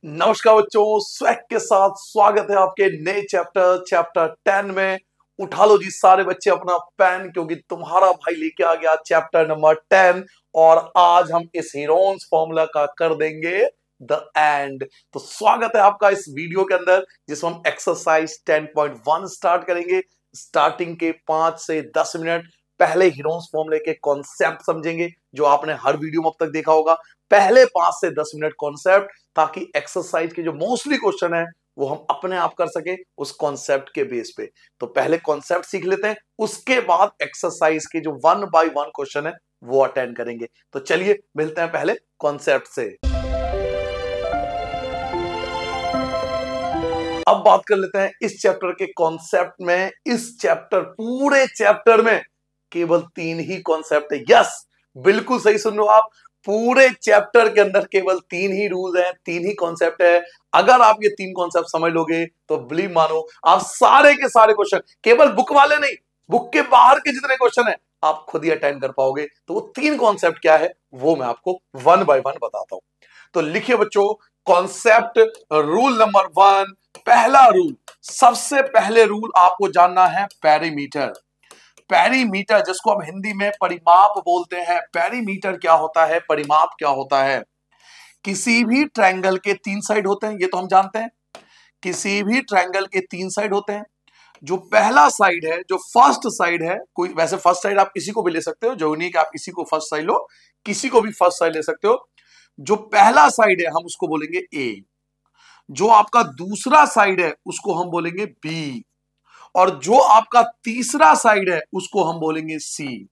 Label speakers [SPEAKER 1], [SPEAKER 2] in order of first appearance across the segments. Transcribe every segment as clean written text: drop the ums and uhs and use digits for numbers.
[SPEAKER 1] नमस्कार बच्चों, स्वैग के साथ स्वागत है आपके नए चैप्टर 10 में। उठा लो जी सारे बच्चे अपना पेन, क्योंकि तुम्हारा भाई लेके आ गया चैप्टर नंबर 10 और आज हम इस हीरोन्स फॉर्मूला का कर देंगे द एंड। तो स्वागत है आपका इस वीडियो के अंदर, जिसमें हम एक्सरसाइज 10.1 स्टार्ट करेंगे। स्टार्टिंग के 5 से 10 मिनट पहले हीरोन्स फॉर्मूले के कॉन्सेप्ट समझेंगे, जो आपने हर वीडियो में अब तक देखा होगा। पहले 5 से 10 मिनट कॉन्सेप्ट, ताकि एक्सरसाइज के जो मोस्टली क्वेश्चन है वो हम अपने आप कर सके उस कॉन्सेप्ट के बेस पे। तो पहले कॉन्सेप्ट सीख लेते हैं, उसके बाद एक्सरसाइज के जो 1 बाय 1 क्वेश्चन है वो अटेंड करेंगे। तो चलिए मिलते हैं पहले कॉन्सेप्ट से। अब बात कर लेते हैं इस चैप्टर के कॉन्सेप्ट में। इस चैप्टर पूरे चैप्टर में केवल 3 ही कॉन्सेप्ट है। यस, बिल्कुल सही सुन लो आप, पूरे चैप्टर के अंदर केवल 3 ही रूल हैं, 3 ही कॉन्सेप्ट है। अगर आप ये 3 कॉन्सेप्ट समझ लोगे तो बिलीव मानो आप सारे के सारे क्वेश्चन, केवल बुक वाले नहीं, बुक के बाहर के जितने क्वेश्चन है आप खुद ही अटेंड कर पाओगे। तो वो 3 कॉन्सेप्ट क्या है वो मैं आपको 1 बाय 1 बताता हूं। तो लिखिए बच्चों, कॉन्सेप्ट रूल नंबर 1। पहला रूल, सबसे पहले रूल आपको जानना है पेरीमीटर। पेरीमीटर, जिसको हम हिंदी में परिमाप बोलते हैं। पेरीमीटर क्या होता है, परिमाप क्या होता है? किसी भी ट्रायंगल के 3 साइड होते हैं, ये तो हम जानते हैं। किसी भी ट्रायंगल के 3 साइड होते हैं। जो पहला साइड है, जो फर्स्ट साइड है, कोई वैसे फर्स्ट साइड आप किसी को भी ले सकते हो, जो नहीं कि आप किसी को फर्स्ट साइड लो, किसी को भी फर्स्ट साइड ले सकते हो। जो पहला साइड है हम उसको बोलेंगे ए, जो आपका दूसरा साइड है उसको हम बोलेंगे बी, और जो आपका तीसरा साइड है उसको हम बोलेंगे सी।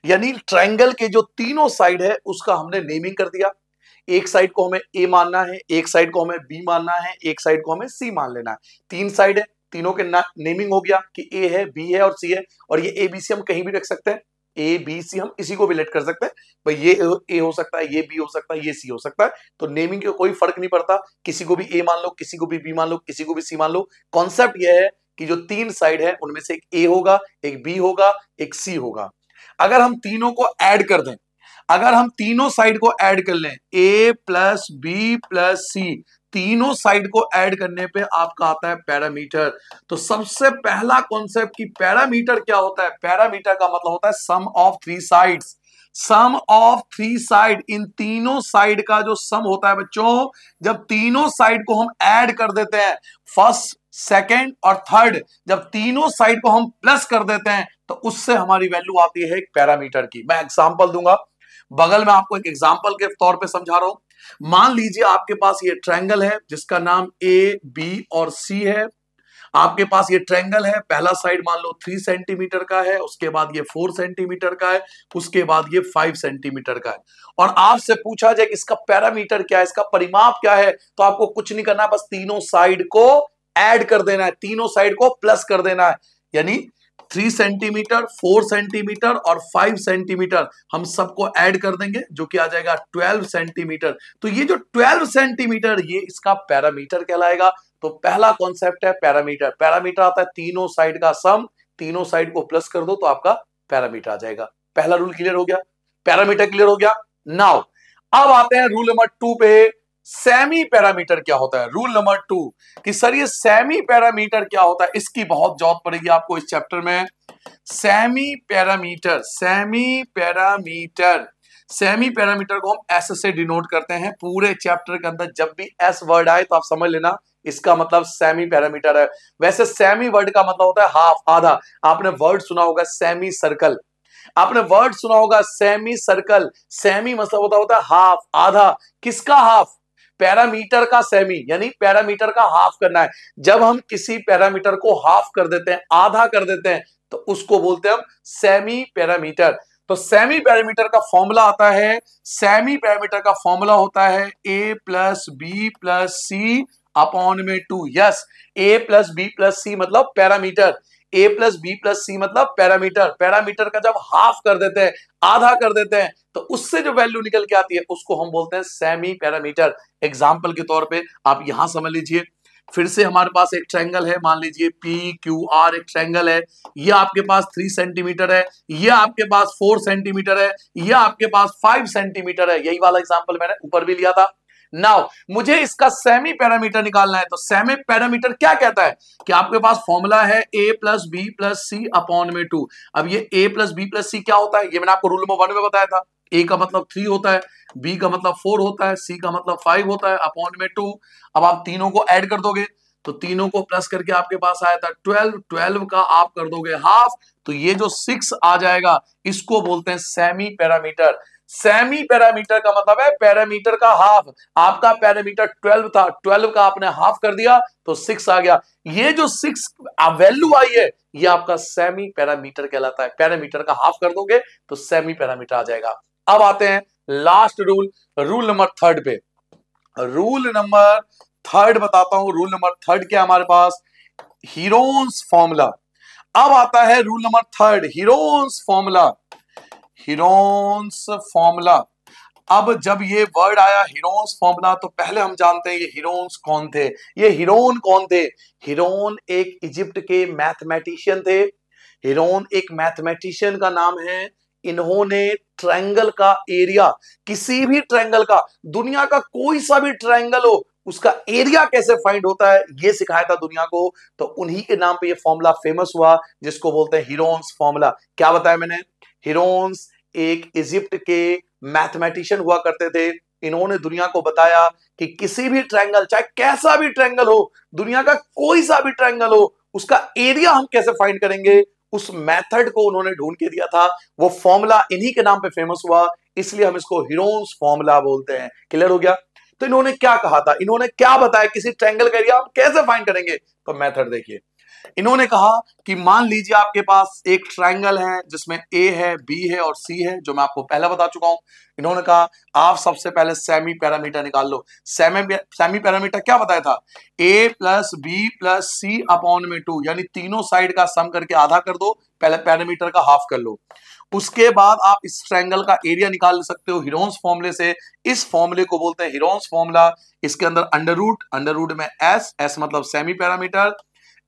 [SPEAKER 1] यानी ट्रायंगल के जो तीनों साइड है उसका हमने नेमिंग कर दिया। एक साइड को हमें ए मानना है, एक साइड को हमें बी मानना है, एक साइड को हमें सी मान लेना है। 3 साइड है, तीनों के नेमिंग हो गया कि ए है, बी है और सी है। और ये ए बी सी हम कहीं भी रख सकते हैं, ए बी सी हम इसी को भी लेट कर सकते हैं। भाई ये ए हो सकता है, ये बी हो सकता है, ये सी हो सकता है। तो नेमिंग का कोई फर्क नहीं पड़ता, किसी को भी ए मान लो, किसी को भी बी मान लो, किसी को भी सी मान लो। कॉन्सेप्ट यह है कि जो 3 साइड है उनमें से एक ए होगा, एक बी होगा, एक सी होगा। अगर हम तीनों को ऐड कर दें, अगर हम तीनों साइड को ऐड कर लें, ए प्लस बी प्लस सी, तीनों साइड को ऐड करने पे आपका आता है पैरामीटर। तो सबसे पहला कॉन्सेप्ट कि पैरामीटर क्या होता है। पैरामीटर का मतलब होता है sum of 3 sides. Sum of 3 side, इन तीनों साइड का जो सम होता है बच्चों, जब तीनों साइड को हम ऐड कर देते हैं, फर्स्ट सेकेंड और थर्ड, जब तीनों साइड को हम प्लस कर देते हैं तो उससे हमारी वैल्यू आती है एक पैरामीटर की। मैं एग्जांपल दूंगा, बगल में आपको एक एग्जांपल के तौर पे समझा रहा हूं। मान लीजिए आपके पास ये ट्रायंगल है जिसका नाम ए बी और सी है। आपके पास ये ट्रायंगल है, पहला साइड मान लो 3 सेंटीमीटर का है, उसके बाद ये 4 सेंटीमीटर का है, उसके बाद ये 5 सेंटीमीटर का है। और आपसे पूछा जाए कि इसका पैरामीटर क्या है, इसका परिमाप क्या है, तो आपको कुछ नहीं करना, बस तीनों साइड को ऐड कर देना है, तीनों साइड को प्लस कर देना है। यानी 3 सेंटीमीटर, 4 सेंटीमीटर और 5 सेंटीमीटर हम सबको ऐड कर देंगे, जो कि आ जाएगा 12 सेंटीमीटर। तो ये जो 12 सेंटीमीटर, ये इसका पैरामीटर कहलाएगा। तो पहला कॉन्सेप्ट है पैरामीटर। पैरामीटर आता है तीनों साइड का सम, तीनों साइड को प्लस कर दो तो आपका पैरामीटर आ जाएगा। पहला रूल क्लियर हो गया, पैरामीटर क्लियर हो गया। नाउ अब आते हैं रूल नंबर 2 पे। सेमी पैरामीटर क्या होता है। रूल नंबर 2 कि सर ये सेमी पैरामीटर क्या होता है, इसकी बहुत जरूरत पड़ेगी आपको इस चैप्टर में। Semi parameter, semi parameter, semi parameter को हम एस से डिनोट करते हैं। पूरे चैप्टर के अंदर जब भी एस वर्ड आए तो आप समझ लेना इसका मतलब सेमी पैरामीटर है। वैसे सेमी वर्ड का मतलब होता है हाफ, आधा। आपने वर्ड सुना होगा सेमी सर्कल, आपने वर्ड सुना होगा सेमी सर्कल। सेमी मतलब होता है हाफ, आधा। किसका हाफ? पैरामीटर का सेमी, यानी पैरामीटर का हाफ करना है। जब हम किसी पैरामीटर को हाफ कर देते हैं, आधा कर देते हैं, तो उसको बोलते हैं हम सेमी पैरामीटर। तो सेमी पैरामीटर का फॉर्मूला आता है, सेमी पैरामीटर का फॉर्मूला होता है ए plus B plus C upon में 2। यस, ए प्लस बी प्लस सी मतलब parameter, A plus B plus सी मतलब पैरामीटर। पैरामीटर का जब हाफ कर देते हैं, आधा कर देते हैं, तो उससे जो वैल्यू निकल के आती है उसको हम बोलते हैं सेमी पैरामीटर। एग्जांपल के तौर पे आप यहां समझ लीजिए, फिर से हमारे पास एक ट्रायंगल है, मान लीजिए पी क्यू आर, एक ट्रायंगल है। ये आपके पास 3 सेंटीमीटर है, ये आपके पास 4 सेंटीमीटर है, ये आपके पास 5 सेंटीमीटर है। यही वाला एग्जांपल मैंने ऊपर भी लिया था। नाउ मुझे इसका सेमी पैरामीटर निकालना है, तो सेमी पैरामीटर क्या कहता है कि आपके पास फॉर्मूला है a plus B plus C upon में 2। अब ये a plus B plus C क्या होता है, ये मैंने आपको रूल नंबर 1 में बताया था। a का मतलब 3 होता है, b का मतलब 4 होता है, c का मतलब 5 होता है अपॉन में 2। अब आप तीनों को ऐड कर दोगे तो तीनों को प्लस करके आपके पास आया था 12, 12 का आप कर दोगे हाफ, तो ये जो 6 आ जाएगा इसको बोलते हैं सेमी पैरामीटर। सेमी पैरामीटर का मतलब है पैरामीटर का हाफ। आपका पैरामीटर 12 था, 12 का आपने हाफ कर दिया तो 6 आ गया। ये जो 6 वैल्यू आई है ये आपका सेमी पैरामीटर कहलाता है। पैरामीटर का हाफ कर दोगे तो सेमी पैरामीटर आ जाएगा। अब आते हैं लास्ट रूल, रूल नंबर 3 पे। रूल नंबर 3 बताता हूं। रूल नंबर 3 क्या हमारे पास, हीरोन्स फॉर्मूला। अब आता है rule number 3, Heron's formula. Heron's formula. अब जब ये वर्ड आया हीरोन्स फॉर्मूला तो पहले हम जानते हैं ये हीरोन्स कौन थे। ये हीरोन कौन थे, हीरोन एक इजिप्ट के मैथमेटिशियन थे। हीरोन एक मैथमेटिशियन का नाम है। इन्होंने ट्रायंगल का एरिया, किसी भी ट्रायंगल का, दुनिया का कोई सा भी ट्रायंगल हो उसका एरिया कैसे फाइंड होता है ये सिखाया था दुनिया को। तो उन्हीं के नाम पे ये फॉर्मूला फेमस हुआ जिसको बोलते हैं हीरोन्स फॉर्मूला। क्या बताया मैंने, हीरोन्स एक इजिप्ट के मैथमेटिशियन हुआ करते थे। इन्होंने दुनिया को बताया कि किसी भी ट्रायंगल, चाहे कैसा भी ट्रायंगल हो, दुनिया का कोई सा भी ट्रायंगल हो, उसका एरिया हम कैसे फाइंड करेंगे, उस मेथड को उन्होंने ढूंढ के दिया था। वो फॉर्मूला इन्हीं के नाम पे फेमस हुआ, इसलिए हम इसको हीरोन्स फॉर्मूला बोलते हैं। क्लियर हो गया। तो इन्होंने क्या कहा था, इन्होंने क्या बताया किसी ट्रायंगल का एरिया हम कैसे फाइंड करेंगे, तो मेथड देखिए। इन्होंने कहा कि मान लीजिए आपके पास एक ट्रायंगल है जिसमें ए है, बी है और सी है, जो मैं आपको पहले बता चुका हूं। इन्होंने कहा आप सबसे पहले सेमी पैरामीटर निकाल लो। सेमी पैरामीटर क्या बताया था, a plus B plus C upon में 2, यानी तीनों साइड का सम करके आधा कर दो, पहले पैरामीटर का हाफ कर लो। उसके बाद आप इस ट्रायंगल का एरिया निकाल सकते हो हीरोन्स फॉर्मूले से। इस फॉर्मूले को बोलते हैं हीरोन्स फॉर्मूला। इसके अंदर अंडर रूट में एस मतलब semi parameter,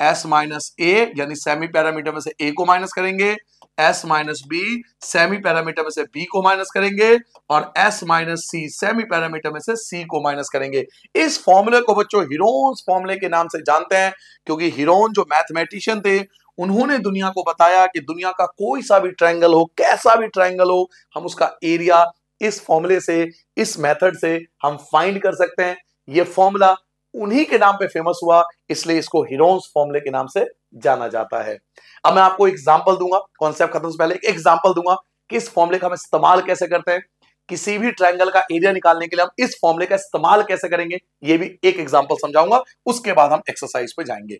[SPEAKER 1] S minus A यानी सेमी पैरामीटर में से ए को माइनस करेंगे, S minus B semi parameter में से बी को माइनस करेंगे, और S minus C semi parameter में से सी को माइनस करेंगे। इस फॉर्मूले को बच्चों हीरोन्स फॉर्मूले के नाम से जानते हैं, क्योंकि हीरोन जो मैथमेटिशियन थे उन्होंने दुनिया को बताया कि दुनिया का कोई सा भी ट्रायंगल हो, कैसा भी ट्रायंगल हो, हम उसका एरिया इस फॉर्मूले से, इस मेथड से हम फाइंड कर सकते हैं। ये फॉर्मूला उन्हीं के नाम पे फेमस हुआ, इसलिए इसको हीरोन्स फॉर्मूले के नाम से जाना जाता है। अब मैं आपको एग्जांपल दूंगा, कॉन्सेप्ट खत्म से पहले एक एग्जांपल दूंगा कि इस फॉर्मूले का हम इस्तेमाल कैसे करते हैं। किसी भी ट्रायंगल का एरिया निकालने के लिए हम इस फॉर्मूले का इस्तेमाल कैसे करेंगे, ये भी एक एग्जांपल समझाऊंगा, उसके बाद हम एक्सरसाइज पे जाएंगे।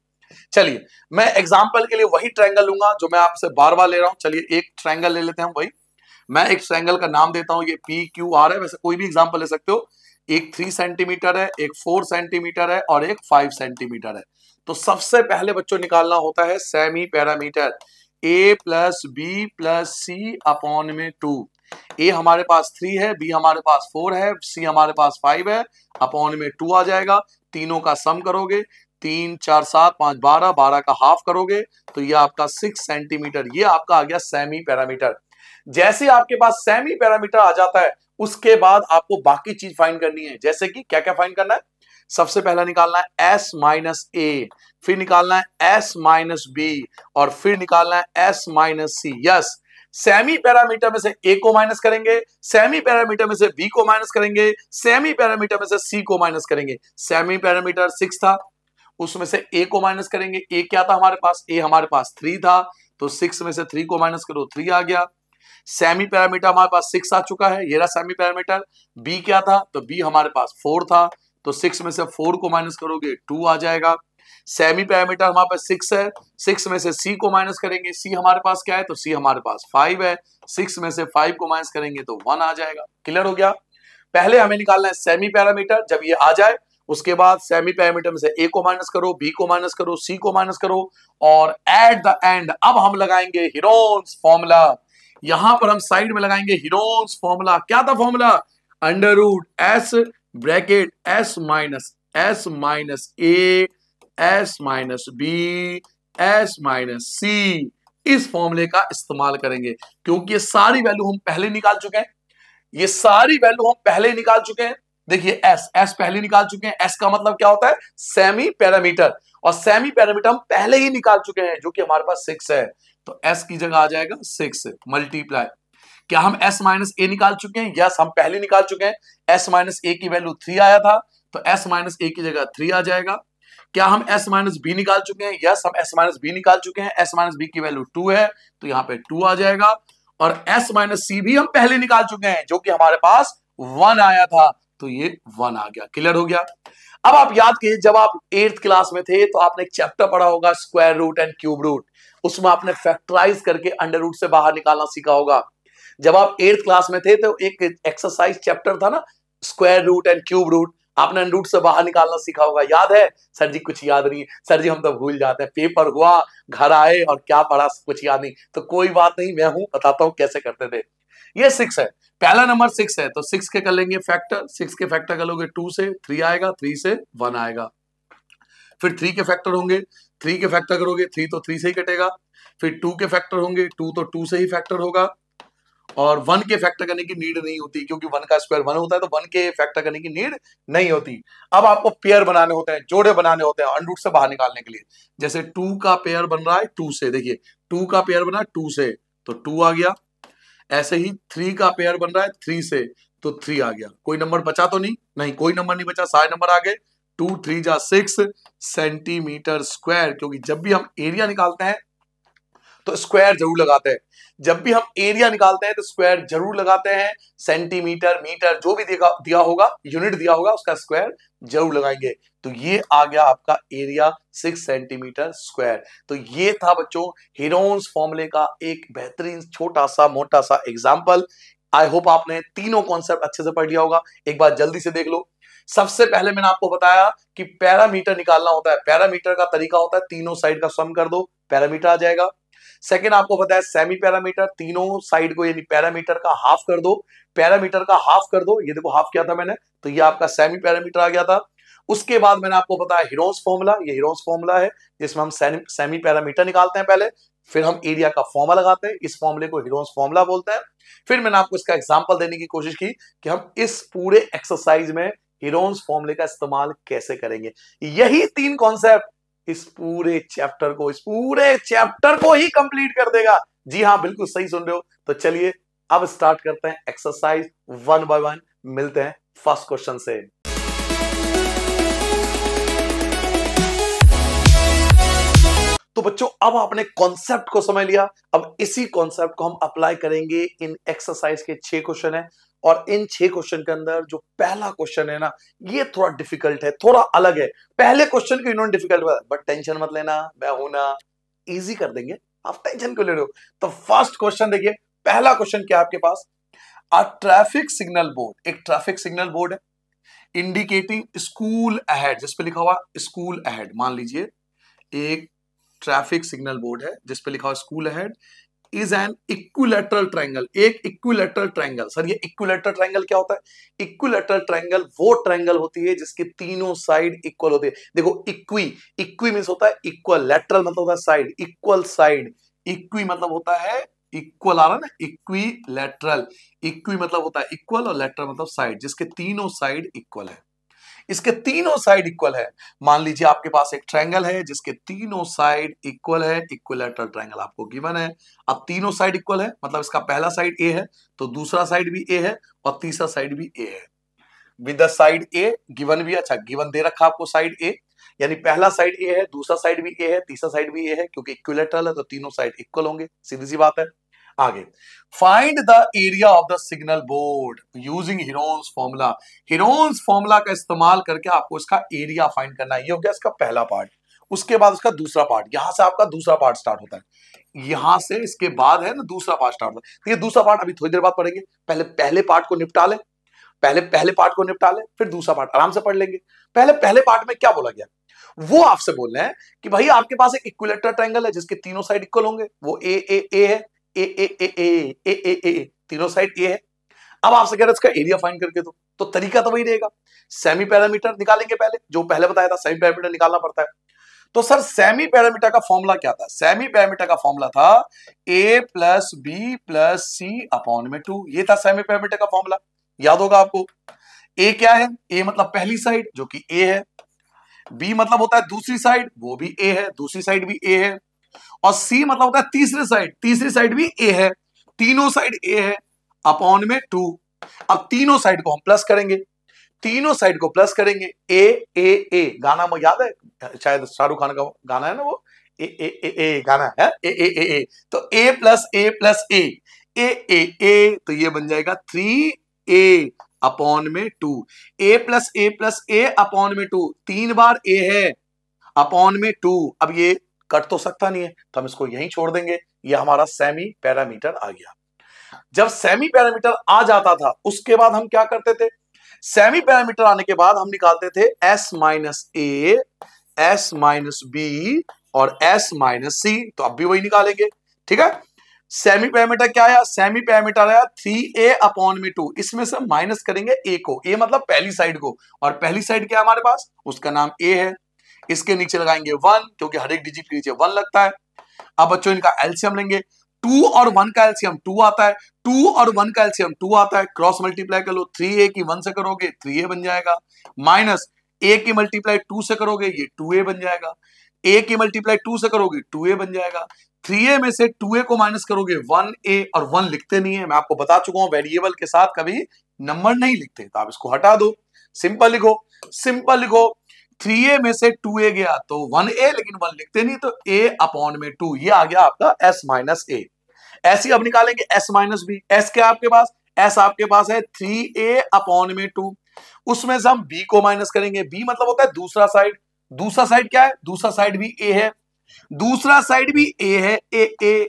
[SPEAKER 1] चलिए मैं एग्जांपल के लिए वही ट्रायंगल लूंगा जो मैं आपसे बार बार ले रहा हूं। चलिए एक ट्रायंगल ले लेते हैं हम वही। मैं एक ट्रायंगल का नाम देता हूं, ये पी क्यू आर है, वैसे कोई भी एग्जांपल ले सकते हो। एक 3 सेंटीमीटर है, एक 4 सेंटीमीटर है और एक 5 सेंटीमीटर है। तो सबसे पहले बच्चों निकालना होता है semi parameter. A plus B plus C upon में 2। ए हमारे पास 3 है, बी हमारे पास 4 है, सी हमारे पास 5 है, अपॉन में 2 आ जाएगा। तीनों का सम करोगे, 3 4 7 5 12, 12 का हाफ करोगे तो ये आपका 6 सेंटीमीटर, ये आपका आ गया सेमी पैरामीटर। जैसे आपके पास सेमी पैरामीटर आ जाता है उसके बाद आपको बाकी चीज फाइंड करनी है। जैसे कि क्या क्या फाइंड करना है, सबसे पहला निकालना है एस माइनस ए, फिर निकालना है एस माइनस बी, और फिर निकालना है एस माइनस सी। यस, सेमी पैरामीटर में से ए को माइनस करेंगे, सेमी पैरामीटर में से बी को माइनस करेंगे, सेमी पैरामीटर में से सी को माइनस करेंगे। सेमी पैरामीटर 6 था, उसमें से ए को माइनस करेंगे। ए क्या था हमारे पास, ए हमारे पास 3 था, तो 6 में से 3 को माइनस करो, 3 आ गया। सेमी पैरामीटर हमारे पास 6 आ चुका है, ये रहा सेमी पैरामीटर। बी क्या था, तो बी हमारे पास 4 था, तो 6 में से 4 को माइनस करोगे 2 आ जाएगा। सेमी पैरामीटर हमारे पास 6 है, 6 में से सी को माइनस करेंगे, सी हमारे पास क्या है, तो सी हमारे पास 5 है, 6 में से 5 को माइनस करेंगे तो 1 आ जाएगा। क्लियर हो गया। पहले हमें निकालना है सेमी पैरामीटर। जब ये आ जाए उसके बाद सेमी पैरामीटर में से ए को माइनस करो, बी को माइनस करो, सी को माइनस करो, और एट द एंड अब हम लगाएंगे हीरोन्स फॉर्मूला। यहां पर हम साइड में लगाएंगे हीरोन्स फॉर्मूला। क्या था formula, under root S bracket S minus A S minus B S minus C. इस फॉर्मूले का इस्तेमाल करेंगे क्योंकि ये सारी वैल्यू हम पहले निकाल चुके हैं, ये सारी वैल्यू हम पहले निकाल चुके हैं। देखिए एस, एस पहले निकाल चुके हैं। एस का मतलब क्या होता है? सेमी पैरामीटर, और सेमी पैरामीटर हम पहले ही निकाल चुके हैं जो कि हमारे पास 6 है। तो एस की जगह आ जाएगा 6 मल्टीप्लाई। क्या हम एस माइनस ए निकाल चुके हैं? यस, हम पहले निकाल चुके हैं। एस माइनस ए की वैल्यू 3 आया था, तो एस माइनस ए की जगह 3 आ जाएगा। क्या हम एस माइनस बी निकाल चुके हैं? यस, हम एस माइनस बी निकाल चुके हैं। एस माइनस बी की वैल्यू 2 है, तो यहाँ पे 2 आ जाएगा। और एस माइनस सी भी हम पहले निकाल चुके हैं जो कि हमारे पास 1 आया था, तो ये 1 आ गया। क्लियर हो गया? अब आप याद कीजिए, जब आप 8th क्लास में थे तो आपने एक चैप्टर पढ़ा होगा square root and cube root. उसमें आपने फैक्टराइज करके अंडर रूट से बाहर निकालना सीखा होगा। जब आप 8th क्लास में थे तो एक एक्सरसाइज चैप्टर था ना, square root and cube root, आपने अंडर रूट से बाहर निकालना सीखा होगा। याद है? सर जी कुछ याद नहीं, सर जी हम तो भूल जाते हैं, पेपर हुआ, घर आए और क्या पढ़ा कुछ याद नहीं। तो कोई बात नहीं, मैं हूं, बताता हूं कैसे करते थे। ये 6 है, पहला नंबर 6 है, तो 6 के कर लेंगे फैक्टर। 6 के फैक्टर कर लोगे 2 से 3 आएगा, 3 से 1 आएगा। फिर 3 के फैक्टर होंगे, 3 के फैक्टर करोगे 3 तो 3 से ही कटेगा। फिर 2 के फैक्टर होंगे, 2 तो 2 से ही फैक्टर होगा। और 1 के फैक्टर करने की नीड नहीं होती, क्योंकि 1 का स्क्वायर 1 होता है, तो 1 के फैक्टर करने की नीड नहीं होती। अब आपको पेयर बनाने होते हैं, जोड़े बनाने होते हैं अंडर रूट से बाहर निकालने के लिए। जैसे 2 का पेयर बन रहा है 2 से, देखिए 2 का पेयर बना है 2 से, तो 2 आ गया। ऐसे ही 3 का पेयर बन रहा है 3 से, तो 3 आ गया। कोई नंबर बचा तो नहीं? नहीं, कोई नंबर नहीं बचा, सारे नंबर आ गए। 2 3 जा 6 सेंटीमीटर स्क्वायर, क्योंकि जब भी हम एरिया निकालते हैं तो स्क्वायर जरूर लगाते हैं। जब भी हम एरिया निकालते हैं तो स्क्वायर जरूर लगाते हैं। सेंटीमीटर, मीटर, जो भी दिया होगा, यूनिट दिया होगा, उसका स्क्वायर जरूर लगाएंगे। तो ये आ गया आपका एरिया 6 सेंटीमीटर स्क्वायर। तो ये था बच्चों हेरोन्स फॉर्मूले का एक बेहतरीन छोटा सा मोटा सा एग्जाम्पल। आई होप आपने तीनों कॉन्सेप्ट अच्छे से पढ़ लिया होगा। एक बार जल्दी से देख लो। सबसे पहले मैंने आपको बताया कि पैरामीटर निकालना होता है। पैरामीटर का तरीका होता है तीनों साइड का सम कर दो, पैरामीटर आ जाएगा। सेकेंड आपको बताया सेमी पैरामीटर, तीनों साइड को यानी पैरामीटर का हाफ कर दो। पैरामीटर का हाफ कर दो, ये देखो हाफ किया था मैंने, तो ये आपका सेमी पैरामीटर आ गया था। उसके बाद मैंने आपको बताया हेरोन्स फॉर्मूला, ये हेरोन्स फॉर्मूला है जिसमें हम सेमी पैरामीटर निकालते हैं पहले, फिर हम एरिया का फॉर्मूला लगाते हैं। इस फॉर्मूले को हेरोन्स फॉर्मूला बोलते हैं। फिर मैंने आपको इसका एग्जांपल देने की कोशिश की कि हम इस पूरे एक्सरसाइज में हेरोन्स फॉर्मूले का इस्तेमाल कैसे करेंगे। यही 3 कॉन्सेप्ट इस पूरे चैप्टर को ही कंप्लीट कर देगा। जी हाँ, बिल्कुल सही सुन रहे हो। तो चलिए अब स्टार्ट करते हैं एक्सरसाइज 1 बाय 1। मिलते हैं फर्स्ट क्वेश्चन से। तो बच्चों अब आपने कॉन्सेप्ट को समझ लिया। अब इसी कॉन्सेप्ट को हम अप्लाई करेंगे इन एक्सरसाइज के 6 क्वेश्चन है, और इन 6 क्वेश्चन के अंदर जो पहला क्वेश्चन है ना, ये थोड़ा डिफिकल्ट है, थोड़ा अलग है। पहले क्वेश्चन को इन्होंने डिफिकल्ट बताया, बट टेंशन मत लेना, मैं हूं ना, इजी कर देंगे, आप टेंशन क्यों ले रहे हो। तो फर्स्ट क्वेश्चन देखिए, पहला क्वेश्चन क्या है आपके पास, अ ट्रैफिक सिग्नल बोर्ड, एक ट्रैफिक सिग्नल बोर्ड है इंडिकेटिंग स्कूल अहेड, जिसपे लिखा हुआ स्कूल अहेड। मान लीजिए एक ट्रैफिक सिग्नल बोर्ड है जिसपे लिखा हुआ school ahead is an equilateral triangle, एक इक्विलैटरल ट्रायंगल। सर ये इक्विलैटरल ट्रायंगल क्या होता है? इक्विलैटरल ट्रायंगल वो ट्रायंगल होती है जिसके तीनों साइड इक्वल होती है। देखो इक्वी मींस होता है इक्वल, लैटरल मतलब होता है साइड, इक्वल साइड, इक्वी मतलब होता है इक्वल, आ रहा ना, इक्विलैटरल, इक्वी मतलब होता है इक्वल और लैटरल मतलब साइड, जिसके तीनों साइड इक्वल है। इसके तीनों साइड इक्वल है। मान लीजिए आपके पास एक ट्रायंगल है जिसके तीनों साइड इक्वल है, इक्विलैटरल ट्रायंगल आपको गिवन है। अब तीनों साइड इक्वल है मतलब इसका पहला साइड ए है, तो दूसरा साइड भी ए है और तीसरा साइड भी ए है। With the side A given भी, अच्छा गिवन दे रखा आपको साइड ए, यानी पहला साइड ए है, दूसरा साइड भी ए है, तीसरा साइड भी ए है, क्योंकि इक्विलैटरल है तो तीनों साइड इक्वल होंगे, सीधी सी बात है। आगे find the area of the signal board using Heron's formula. Heron's formula का इस्तेमाल करके आपको इसका एरिया फाइंड करना है। ये हो गया इसका पहला पार्ट। उसके बाद उसका दूसरा पार्ट, यहां से आपका दूसरा पार्ट स्टार्ट होता है, यहां से इसके बाद है ना दूसरा पार्ट स्टार्ट होता है। तो ये दूसरा पार्ट अभी थोड़ी देर बाद पढ़ेंगे, पहले पहले पार्ट को निपटा ले, पहले पार्ट को निपटा ले, फिर दूसरा पार्ट आराम से पढ़ लेंगे। पहले पार्ट में क्या बोला गया, वो आपसे बोल रहे हैं कि भाई आपके पास एक इक्विलैटरल ट्रायंगल है जिसके तीनों साइड इक्वल होंगे, वो ए है, ए तीनों साइड ए है। अब आपसे कह रहे इसका एरिया फाइंड करके दो, तो तरीका तो वही रहेगा, सेमी पैरामीटर निकालेंगे पहले, जो पहले बताया था सेमी पैरामीटर निकालना पड़ता है। तो सर सेमी पैरामीटर का फॉर्मूला क्या था? सेमी पैरामीटर का फॉर्मूला था a plus B plus C upon में 2, ये था सेमी पैरामीटर का फॉर्मूला, याद होगा आपको। ए क्या है, ए मतलब पहली साइड जो कि ए है, बी मतलब होता है दूसरी साइड, वो भी ए है, दूसरी साइड भी ए है, और सी मतलब होता है तीसरी साइड भी ए है, तीनों साइड ए है, अपॉन में 2। अब तीनों साइड को हम प्लस करेंगे, तीनों साइड को प्लस करेंगे, ए ए ए, गाना मुझे याद है, शायद शाहरुख खान का गाना है ना वो, ए ए ए ए गाना है, ए ए ए ए, तो ए प्लस ए प्लस ए, ए ए ए, तो ये बन जाएगा 3a अपॉन में 2, ए प्लस ए अपॉन में 2, 3 बार ए है, अपॉन में 2। अब ये कट तो सकता नहीं है, तो हम इसको यहीं छोड़ देंगे, ये हमारा सेमी पैरामीटर आ गया। जब सेमी पैरामीटर आ जाता था उसके बाद हम क्या करते थे, सेमी पैरामीटर आने के बाद हम निकालते थे s minus A, s minus B और s माइनस सी, तो अब भी वही निकालेंगे, ठीक है। सेमी पैरामीटर क्या आया, सेमी पैरामीटर आया 3a अपॉन में 2, इसमें से माइनस करेंगे a को, a मतलब पहली साइड को, और पहली साइड क्या है हमारे पास, उसका नाम a है, इसके नीचे लगाएंगे 1 क्योंकि हर एक डिजिट के नीचे 1 लगता है। अब बच्चों इनका एलसीएम लेंगे, 2 और 1 का एलसीएम 2 आता है, 2 और 1 का एलसीएम 2 आता है, क्रॉस मल्टीप्लाई कर लो, 3a की 1 से करोगे 3a बन जाएगा, माइनस a की मल्टीप्लाई 2 से करोगे ये 2a बन जाएगा, a की मल्टीप्लाई 2 से करोगे 2a बन जाएगा, 3a में से 2a को माइनस करोगे 1a, और 1 लिखते नहीं है, मैं आपको बता चुका हूं वेरिएबल के साथ कभी नंबर नहीं लिखते, तो आप इसको हटा दो, सिंपल लिखो, सिंपल लिखो, 3a में से 2a गया तो 1a, लेकिन 1 लिखते नहीं, तो a अपॉन में 2, ये आ गया आपका s माइनस a। ऐसी अब निकालेंगे s माइनस b, s क्या आपके पास, s आपके पास है 3a अपॉन में 2, उसमें से हम b को माइनस करेंगे, b मतलब होता है दूसरा साइड, दूसरा साइड क्या है, दूसरा साइड भी a है, दूसरा साइड भी a है, a,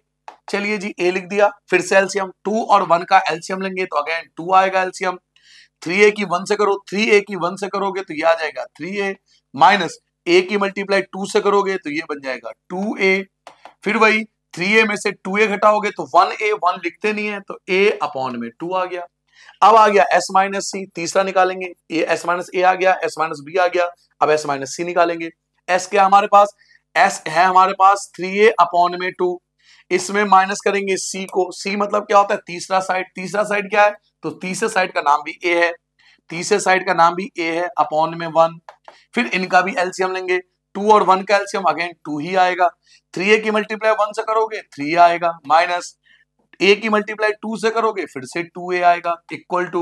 [SPEAKER 1] चलिए जी a लिख दिया, फिर से एलसीएम 2 और 1 का एलसीएम लेंगे तो अगेन 2 आएगा एलसीएम, 3a की 1 से करो, 3a की 1 से करोगे तो ये आ जाएगा 3a, माइनस a की मल्टीप्लाई 2 से करोगे तो ये बन जाएगा 2a, फिर वही 3a में से 2a घटाओगे तो 1a, 1 लिखते नहीं है तो a अपॉन में 2 आ गया। अब आ गया s माइनस सी, तीसरा निकालेंगे, s माइनस a आ गया, s माइनस b आ गया, अब s माइनस सी निकालेंगे, s क्या हमारे पास, s है हमारे पास 3a अपॉन में 2, इसमें माइनस करेंगे c को, c मतलब क्या होता है तीसरा साइड, तीसरा साइड क्या है, तो तीसरे साइड का नाम भी a है, तीसरे साइड का नाम भी a है, अपॉन में 1, फिर इनका भी एलसीएम लेंगे, 2 और 1 का एलसीएम अगेन 2 ही आएगा, 3a की मल्टीप्लाई 1 से करोगे 3 आएगा, माइनस a की मल्टीप्लाई 2 से करोगे फिर से 2a आएगा, इक्वल टू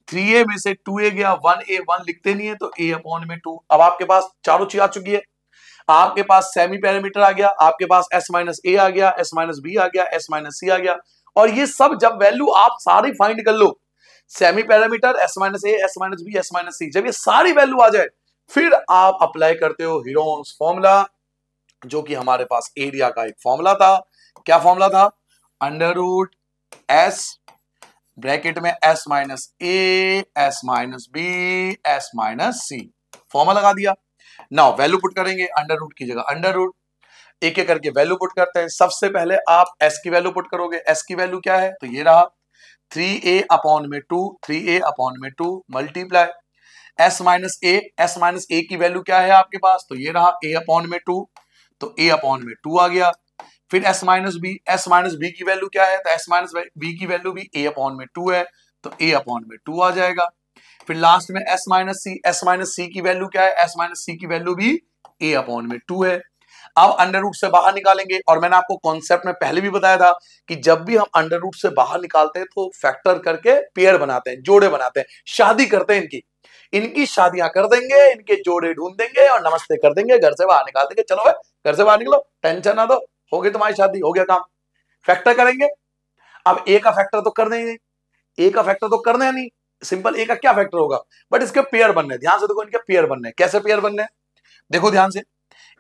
[SPEAKER 1] 3a में से 2a गया 1a, 1 लिखते नहीं है तो a अपॉन में 2। अब आपके पास चारों चीज आ चुकी है, आपके पास सेमी पैरामीटर आ गया, आपके पास s माइनस a आ गया, s माइनस b आ गया, s माइनस c आ गया, और ये सब जब वैल्यू आप सारी फाइंड कर लो, semi perimeter s minus a, s minus b, s minus c, जब ये सारी वैल्यू आ जाए फिर आप अप्लाई करते हो हीरोन्स फॉर्मूला, जो कि हमारे पास एरिया का एक फॉर्मूला था, क्या फॉर्मूला था, अंडर रूट s ब्रैकेट में s minus a, s minus b, s minus c, formula लगा दिया। नाउ वैल्यू पुट करेंगे, अंडर रूट की जगह अंडर रूट, एक एक करके वैल्यू पुट करते हैं। सबसे पहले आप s की वैल्यू पुट करोगे, s की वैल्यू क्या है, तो ये रहा 3a अपॉन में 2, 3a अपॉन में 2 मल्टीप्लाई s माइनस a की वैल्यू क्या है आपके पास, तो ये रहा a अपॉन में 2, तो a अपॉन में 2 आ गया, फिर s माइनस b की वैल्यू क्या है, तो s माइनस b की वैल्यू भी a अपॉन में 2 है, तो a अपॉन में 2 आ जाएगा, फिर लास्ट में s माइनस c की वैल्यू क्या है, s माइनस c की वैल्यू भी a अपॉन में 2 है। अब अंडर रूट से बाहर निकालेंगे, और मैंने आपको कॉन्सेप्ट में पहले भी बताया था कि जब भी हम अंडर रूट से बाहर निकालते हैं तो फैक्टर करके पेयर बनाते हैं, जोड़े बनाते हैं, शादी करते हैं, इनकी शादियां कर देंगे, इनके जोड़े ढूंढ देंगे और नमस्ते कर देंगे, घर से बाहर निकाल देंगे, चलो भाई घर से बाहर निकलो, टेंशन ना दो, हो गई तुम्हारी शादी, हो गया काम, फैक्टर करेंगे। अब ए का फैक्टर तो करना ही नहीं, ए का फैक्टर तो करना है नहीं, सिंपल ए का क्या फैक्टर होगा, बट इसके पेयर बनने हैं, ध्यान से देखो, इनके पेयर बनने हैं, कैसे पेयर बनने हैं, देखो ध्यान से,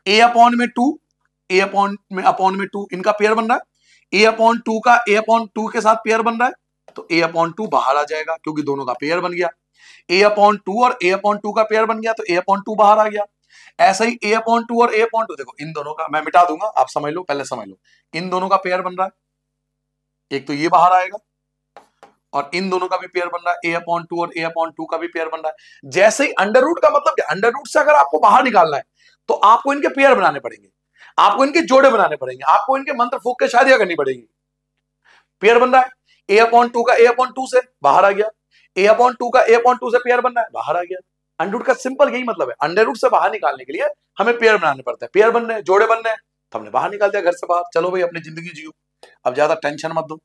[SPEAKER 1] ए अपॉन में 2, ए अपॉन में 2 इनका पेयर बन रहा है, ए अपॉन 2 का ए अपॉन 2 के साथ पेयर बन रहा है, तो ए अपॉन 2 बाहर आ जाएगा क्योंकि दोनों का पेयर बन गया, ए अपॉन 2 और ए अपॉन 2 का पेयर बन गया तो ए अपॉन 2 बाहर आ गया। ऐसा ही ए अपॉन 2 और ए अपॉन 2, देखो इन दोनों का मैं मिटा दूंगा, आप समझ लो, पहले समझ लो, इन दोनों का पेयर बन रहा है, एक तो ये बाहर आएगा और इन दोनों का भी पेयर बन रहा है, ए अपॉन 2 और ए अपॉन 2 का भी पेयर बन रहा है। जैसे ही अंडर रूट का मतलब क्या, अंडर रूट से अगर आपको बाहर निकालना है तो आपको इनके पेयर बनाने पड़ेंगे, आपको इनके जोड़े बनाने पड़ेंगे, आपको इनके मंत्र फूक के शादियां करनी पड़ेगी। पेयर बन रहा है, ए अपॉन 2 का ए अपॉन 2 से बाहर आ गया, a/2 का a/2 से पेयर बनना है, बाहर आ गया। अंडर रूट का सिंपल यही मतलब है, अंडर रूट से बाहर निकालने के लिए हमें पेयर बनाने पड़ते हैं, पेयर बनने जोड़े बनने हैं, तो हमने बाहर निकाल दिया घर से बाहर। चलो भाई अपनी जिंदगी जियो, अब ज्यादा टेंशन मत दो,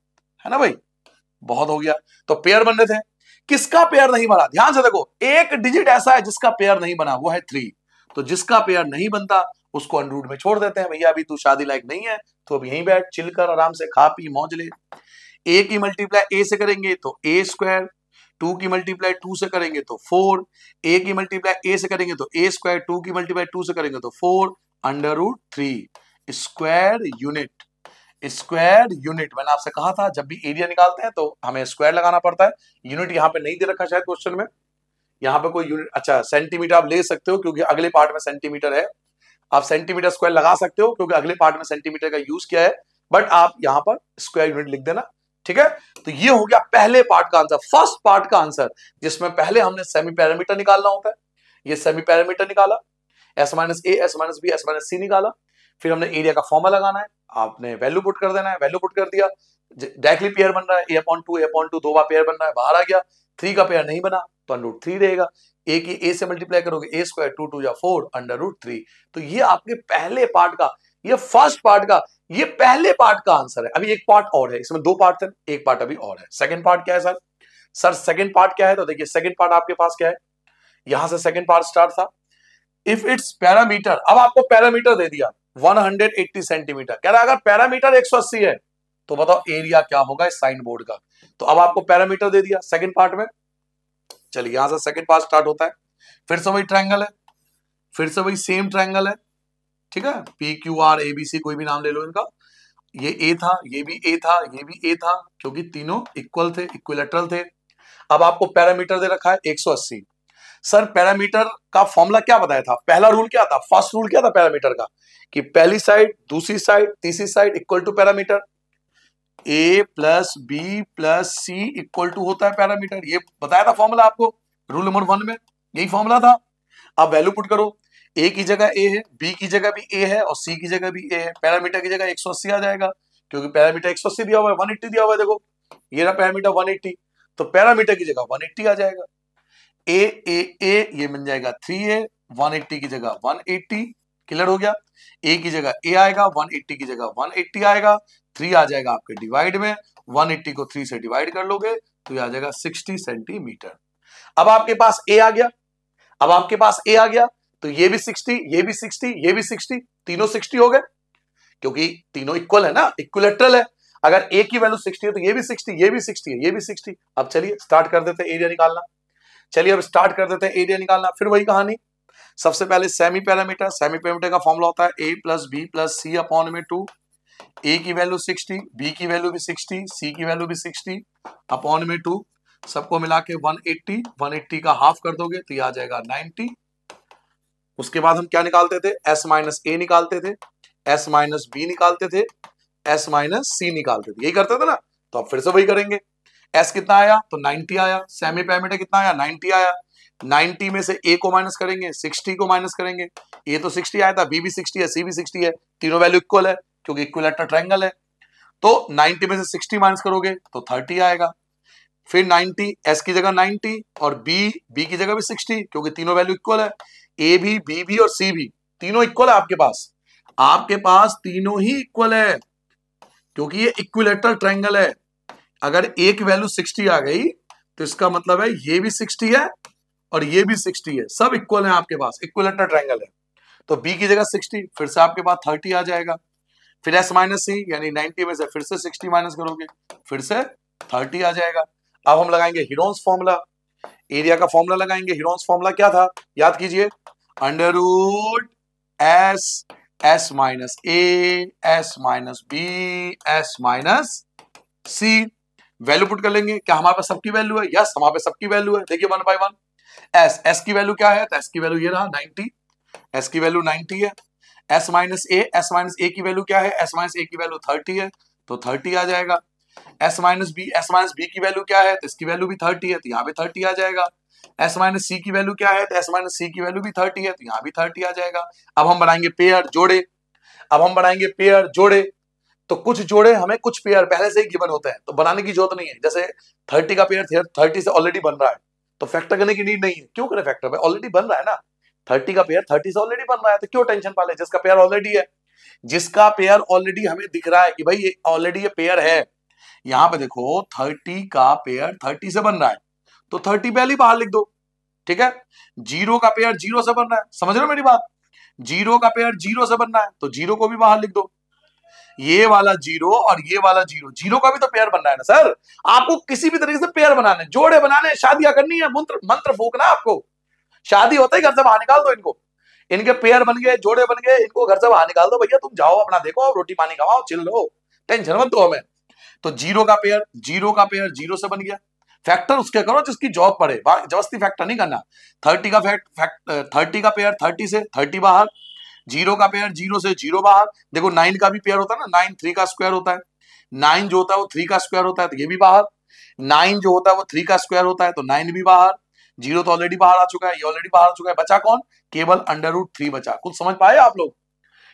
[SPEAKER 1] है ना भाई, बहुत हो गया। तो पेयर बनने थे, किसका पेयर नहीं बना, ध्यान से देखो, एक डिजिट ऐसा है जिसका पेयर नहीं बना, वो है 3। तो जिसका पेयर नहीं बनता उसको अंडर रूट में छोड़ देते हैं, भैया अभी तू शादी लायक नहीं है, तो अब यहीं बैठ, चिल कर, आराम से खा पी मौज ले। ए की मल्टीप्लाई ए से करेंगे तो ए स्क्वायर, 2 की मल्टीप्लाई 2 से करेंगे तो 4, ए की मल्टीप्लाई ए से करेंगे तो ए स्क्वायर, 2 की मल्टीप्लाई 2 से करेंगे तो 4 under root 3 square unit. Square unit मैंने आपसे कहा था जब भी एरिया निकालते हैं तो हमें स्क्वायर लगाना पड़ता है, यूनिट यहाँ पे नहीं दे रखा शायद क्वेश्चन में, यहाँ पे कोई यूनिट, अच्छा सेंटीमीटर आप ले सकते हो क्योंकि अगले पार्ट में सेंटीमीटर है, आप सेंटीमीटर स्क्वायर लगा सकते हो क्योंकि अगले पार्ट में सेंटीमीटर का यूज किया है, बट आप यहां पर स्क्वायर यूनिट लिख देना, ठीक है। तो ये हो गया पहले पार्ट का आंसर, फर्स्ट पार्ट का आंसर, जिसमें पहले हमने सेमी पैरामीटर निकालना होता है, ये सेमी पैरामीटर निकाला, s minus A, s minus B, s minus C निकाला, फिर हमने एरिया का फॉर्मूला लगाना है, आपने वैल्यू पुट कर देना है, वैल्यू पुट कर दिया, डायरेक्टली पेयर बन रहा है, a/2 दो बार पेयर बन रहा है, बाहर आ गया, 3 का पेयर नहीं बना तो अंडर रूट 3 रहेगा, ए की ए से मल्टीप्लाई करोगे ए स्क्वायर, 2 2 जा 4 अंडर रूट 3। तो ये आपके पहले पार्ट का, ये फर्स्ट पार्ट का, ये पहले पार्ट का आंसर है। अभी एक पार्ट और है, इसमें 2 पार्ट थे, एक पार्ट अभी और है। सेकंड पार्ट क्या है सर? सर सेकंड पार्ट क्या है? तो देखिए सेकंड पार्ट आपके पास क्या है, यहां से सेकंड पार्ट स्टार्ट था, इफ इट्स पैरामीटर, अब आपको पैरामीटर दे दिया 180 सेंटीमीटर, कह रहा है अगर पैरामीटर 180 है तो बताओ एरिया क्या होगा इस साइन बोर्ड का। तो अब आपको पैरामीटर दे दिया सेकंड पार्ट में, चलिए यहां से सेकंड पार्ट स्टार्ट होता है, फिर से वही ट्रायंगल है, फिर से वही सेम ट्रायंगल है, ठीक है, P Q R A B C कोई भी नाम ले लो इनका, ये ए था, ये भी ए था, ये भी ए था, क्योंकि तीनों इक्वल थे, इक्विलेटरल थे। अब आपको पैरामीटर दे रखा है 180। सर पैरामीटर का फॉर्मूला क्या बताया था, पहला रूल क्या था, फर्स्ट रूल क्या था पैरामीटर का, कि पहली साइड, दूसरी साइड, तीसरी side equal to parameter, A plus B plus C equal to होता है पैरामीटर, ये बताया था फॉर्मूला आपको रूल नंबर 1 में, यही फॉर्मूला था। अब वैल्यू पुट करो, ए की जगह ए है, बी की जगह भी ए है और सी की जगह भी ए है, पैरामीटर की जगह 180 आ जाएगा, क्योंकि पैरामीटर 180 दिया हुआ है, 180 दिया हुआ है, देखो ये रहा पैरामीटर 180, तो पैरामीटर की जगह 180 आ जाएगा, ए ए ए ये बन जाएगा 3a, 180 की जगह 180, क्लियर हो गया, ए की जगह ए आएगा, 180 की जगह 180 आएगा, 3 आ जाएगा आपके डिवाइड में, 180 को 3 से डिवाइड कर लोगे तो ये आ जाएगा 60 सेंटीमीटर। अब आपके पास ए आ गया, अब आपके पास ए आ गया, तो ये भी 60, ये भी 60, ये भी 60, तीनों 60 हो गए, क्योंकि तीनों इक्वल है ना, इक्विलेटरल है, अगर ए की वैल्यू 60 है तो ये भी 60, ये भी 60 है, ये भी 60। अब चलिए स्टार्ट कर देते हैं एरिया निकालना, चलिए अब स्टार्ट कर देते हैं एरिया निकालना, फिर वही कहानी, सबसे पहले सेमी पैरामीटर, सेमी पैरामीटर का फॉर्मूला होता है a plus B plus C upon में 2, ए की वैल्यू 60, बी की वैल्यू भी 60, सी की वैल्यू भी 60 अपॉन में 2, सबको मिला के 180, 180 का हाफ कर दोगे तो ये आ जाएगा 90। उसके बाद हम क्या निकालते थे, s माइनस ए निकालते थे, s माइनस बी निकालते थे, s माइनस सी निकालते थे, यही करते थे ना। तो अब फिर से वही करेंगे, s कितना आया तो 90 आया, सेमी पैरामीटर कितना आया 90 आया, 90 में से a को माइनस करेंगे, 60 को माइनस करेंगे, a तो 60 आया था, b भी 60 है, c भी 60 है, तीनों वैल्यू इक्वल है क्योंकि इक्विलेटरल ट्रायंगल है, तो 90 में से 60 माइनस करोगे तो 30 आएगा, फिर 90, s की जगह 90 और b की जगह भी 60 क्योंकि तीनों वैल्यू इक्वल है, a भी, b भी और c भी तीनों इक्वल है आपके पास तीनों ही इक्वल है क्योंकि ये इक्विलेटरल ट्रायंगल है। अगर a की वैल्यू 60 आ गई तो इसका मतलब है ये भी 60 है और ये भी 60 है, सब इक्वल है आपके पास, इक्विलेटरल ट्रायंगल है। तो b की जगह 60, फिर से आपके पास 30 आ जाएगा, फिर s माइनस सी यानी 90 में से फिर से 60 माइनस करोगे फिर से 30 आ जाएगा। अब हम लगाएंगे हीरोन्स फॉर्मूला, एरिया का फॉर्मूला लगाएंगे, हीरोन्स फॉर्मूला क्या था याद कीजिए, अंडर रूट एस माइनस ए, S minus B, S minus C, value put कर लेंगे, क्या हमारे पास सबकी वैल्यू है, यस हमारे पास सबकी वैल्यू है, देखिए 1 बाय 1, एस की वैल्यू क्या है, तो एस की वैल्यू ये रहा 90, एस की वैल्यू 90 है, एस माइनस ए की वैल्यू क्या है, एस माइनस ए की वैल्यू 30 है तो 30 आ जाएगा, एस माइनस बी की वैल्यू क्या है, तो इसकी वैल्यू भी 30 है तो यहाँ पे 30 आ जाएगा, एस माइनस सी की वैल्यू क्या है, तो एस माइनस सी की वैल्यू भी 30 है तो यहाँ भी 30 आ जाएगा। अब हम बनाएंगे पेयर जोड़े, अब हम बनाएंगे पेयर जोड़े, तो कुछ जोड़े हमें कुछ पेयर पहले से ही गिवन होते हैं, तो बनाने की जरूरत नहीं है। जैसे 30 का पेयर 30 से ऑलरेडी बन रहा है, तो फैक्टर करने की नीड नहीं है। क्यों करें फैक्टर, ऑलरेडी बन रहा है ना, 30 का पेयर 30 से ऑलरेडी बन रहा है, तो क्यों टेंशन पाले। जिसका पेयर ऑलरेडी है, जिसका पेयर ऑलरेडी हमें दिख रहा है कि भाई ये ऑलरेडी ये पेयर है, यहां पे देखो 30 का पेयर 30 से बन रहा है, तो 30 पहले बाहर लिख दो, ठीक है। 0 का पेयर 0 से बन रहा है, समझ रहे हो मेरी बात, 0 का पेयर 0 से बन रहा है, तो 0 को भी बाहर लिख दो। ये वाला 0 और ये वाला 0 का भी तो पेयर बन रहा है ना सर। आपको किसी भी तरीके से पेयर बनाने, जोड़े बनाने, शादियां करनी है, मंत्र फूकना आपको। शादी होता ही घर से बाहर निकाल दो इनको, इनके पेयर बन गए, जोड़े बन गए, इनको घर से बाहर निकाल दो भैया, तुम जाओ अपना देखो, रोटी पानी खाओ, चिल लो, टेंशन मत दो हमें। तो 0 का पेयर 0 से बन गया, फैक्टर उसके करो जिसकी जॉब पड़े, जबरदस्ती फैक्टर नहीं करना। 30 का पेयर 30 से 30 बाहर, 0 का पेयर 0 से 0 बाहर। देखो 9 का भी पेयर होता है ना, 9 3 का स्क्वायर होता है, 9 जो होता है वो 3 का स्क्वायर होता है, तो ये भी बाहर। 9 जो होता है वो 3 का स्क्वायर होता है, तो 9 भी बाहर। 0 तो ऑलरेडी बाहर आ चुका है, ये ऑलरेडी बाहर आ चुका है, बचा कौन, केवल √3 बचा। कुछ समझ पाए आप लोग,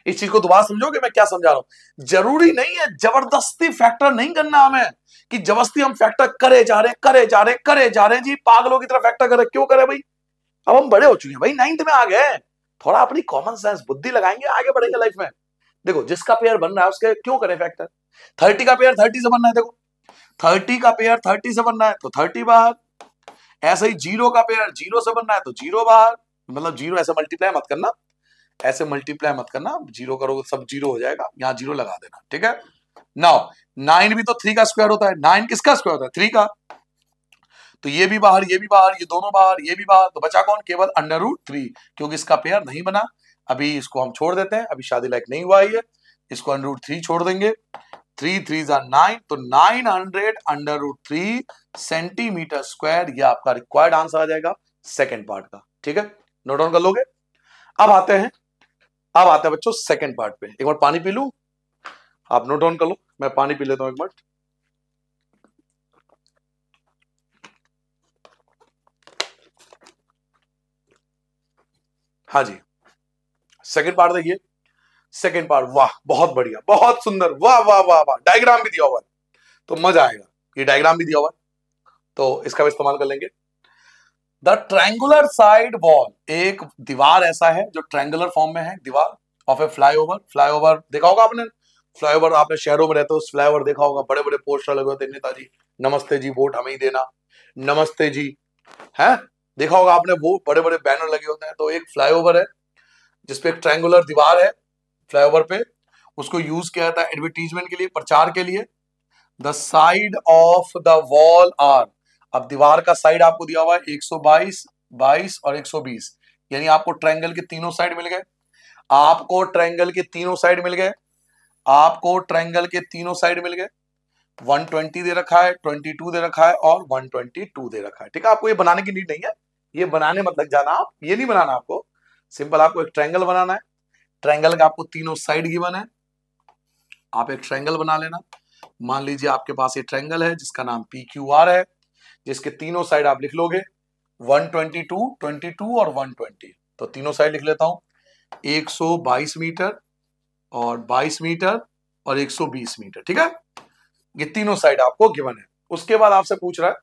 [SPEAKER 1] इस चीज को दोबारा समझोगे मैं क्या समझा रहा हूं। जरूरी नहीं है जबरदस्ती फैक्टर नहीं करना हमें, कि जबरदस्ती हम फैक्टर करे जा रहे जी, पागलों की तरह फैक्टर करे, क्यों करे भाई, अब हम बड़े हो चुके हैं भाई, 9th में आ गए, थोड़ा अपनी कॉमन सेंस बुद्धि लगाएंगे, आगे बढ़ेंगे लाइफ में। देखो जिसका पेयर बन रहा है उसके क्यों करें फैक्टर। 30 का पेयर 30 से बनना है, देखो 30 का पेयर 30 से बनना है, तो 30 बाहर। ऐसे ही 0 का पेयर 0 से बनना है, तो 0 बाहर। मतलब 0 ऐसे मल्टीप्लाई मत करना, ऐसे मल्टीप्लाई मत करना, 0 करोगे सब 0 हो जाएगा, यहां 0 लगा देना, ठीक है। नाउ 9 भी तो 3 का स्क्वायर होता है, 9 किसका स्क्वायर होता है, 3 का, तो ये भी बाहर, ये भी बाहर, ये दोनों बाहर, ये भी बाहर, तो बचा कौन, केवल √3, क्योंकि इसका पेयर नहीं बना। अभी इसको हम छोड़ देते हैं, अभी शादी लायक नहीं हुआ ये, इसको √3 छोड़ देंगे, 3 3 9, तो 900 √3 सेंटीमीटर स्क्वायर, ये आपका रिक्वायर्ड आंसर आ जाएगा सेकेंड पार्ट का, ठीक है, नोट डाउन कर लोगे। अब आते हैं बच्चों सेकेंड पार्ट पे। एक बार पानी पी लूं, आप नोट डाउन कर लो, मैं पानी पी लेता हूं एक बार। हाँ जी, सेकेंड पार्ट देखिए, सेकेंड पार्ट, वाह बहुत बढ़िया, बहुत सुंदर, वाह वाह वाह वाह, डायग्राम भी दिया हुआ है, तो मजा आएगा, ये डायग्राम भी दिया हुआ है, तो इसका भी इस्तेमाल कर लेंगे। द ट्रायंगुलर साइड वॉल, एक दीवार ऐसा है जो ट्रायंगुलर फॉर्म में है, दीवार ऑफ ए फ्लाईओवर देखा होगा आपने, फ्लाईओवर आपने शहरों में रहते हो, फ्लाईओवर देखा होगा, बड़े बड़े पोस्टर लगे होते हैं, नेताजी नमस्ते जी वोट हमें ही देना, नमस्ते जी, है देखा होगा आपने, वो बड़े बड़े बैनर लगे होते हैं। तो एक फ्लाईओवर है जिसपे एक ट्रायंगुलर दीवार है फ्लाईओवर पे, उसको यूज किया जाता है एडवर्टीजमेंट के लिए, प्रचार के लिए। The side of the wall are, अब दीवार का साइड आपको दिया हुआ है 122, 22 और 120, यानी आपको ट्रायंगल के तीनों साइड मिल गए, आपको ट्रायंगल के तीनों साइड मिल गए, आपको ट्रायंगल के तीनों साइड मिल गए। 120 दे रखा है, 22 दे रखा है और 122 दे रखा है, ठीक है। आपको ये बनाने की नीड नहीं है, ये बनाने मत लग जाना आप, ये नहीं बनाना आपको, सिंपल आपको एक ट्रायंगल बनाना है, ट्रायंगल का आपको तीनों साइड गिवन है, आप एक ट्रायंगल बना लेना। मान लीजिए आपके पास ये ट्रायंगल है जिसका नाम PQR है, जिसके तीनों साइड आप लिख लोगे 122, 22 और 120, तो तीनों साइड लिख लेता हूं, 122 मीटर और 22 मीटर और 120 मीटर, ठीक है, ये तीनों साइड आपको गिवन है। उसके बाद आपसे पूछ रहा है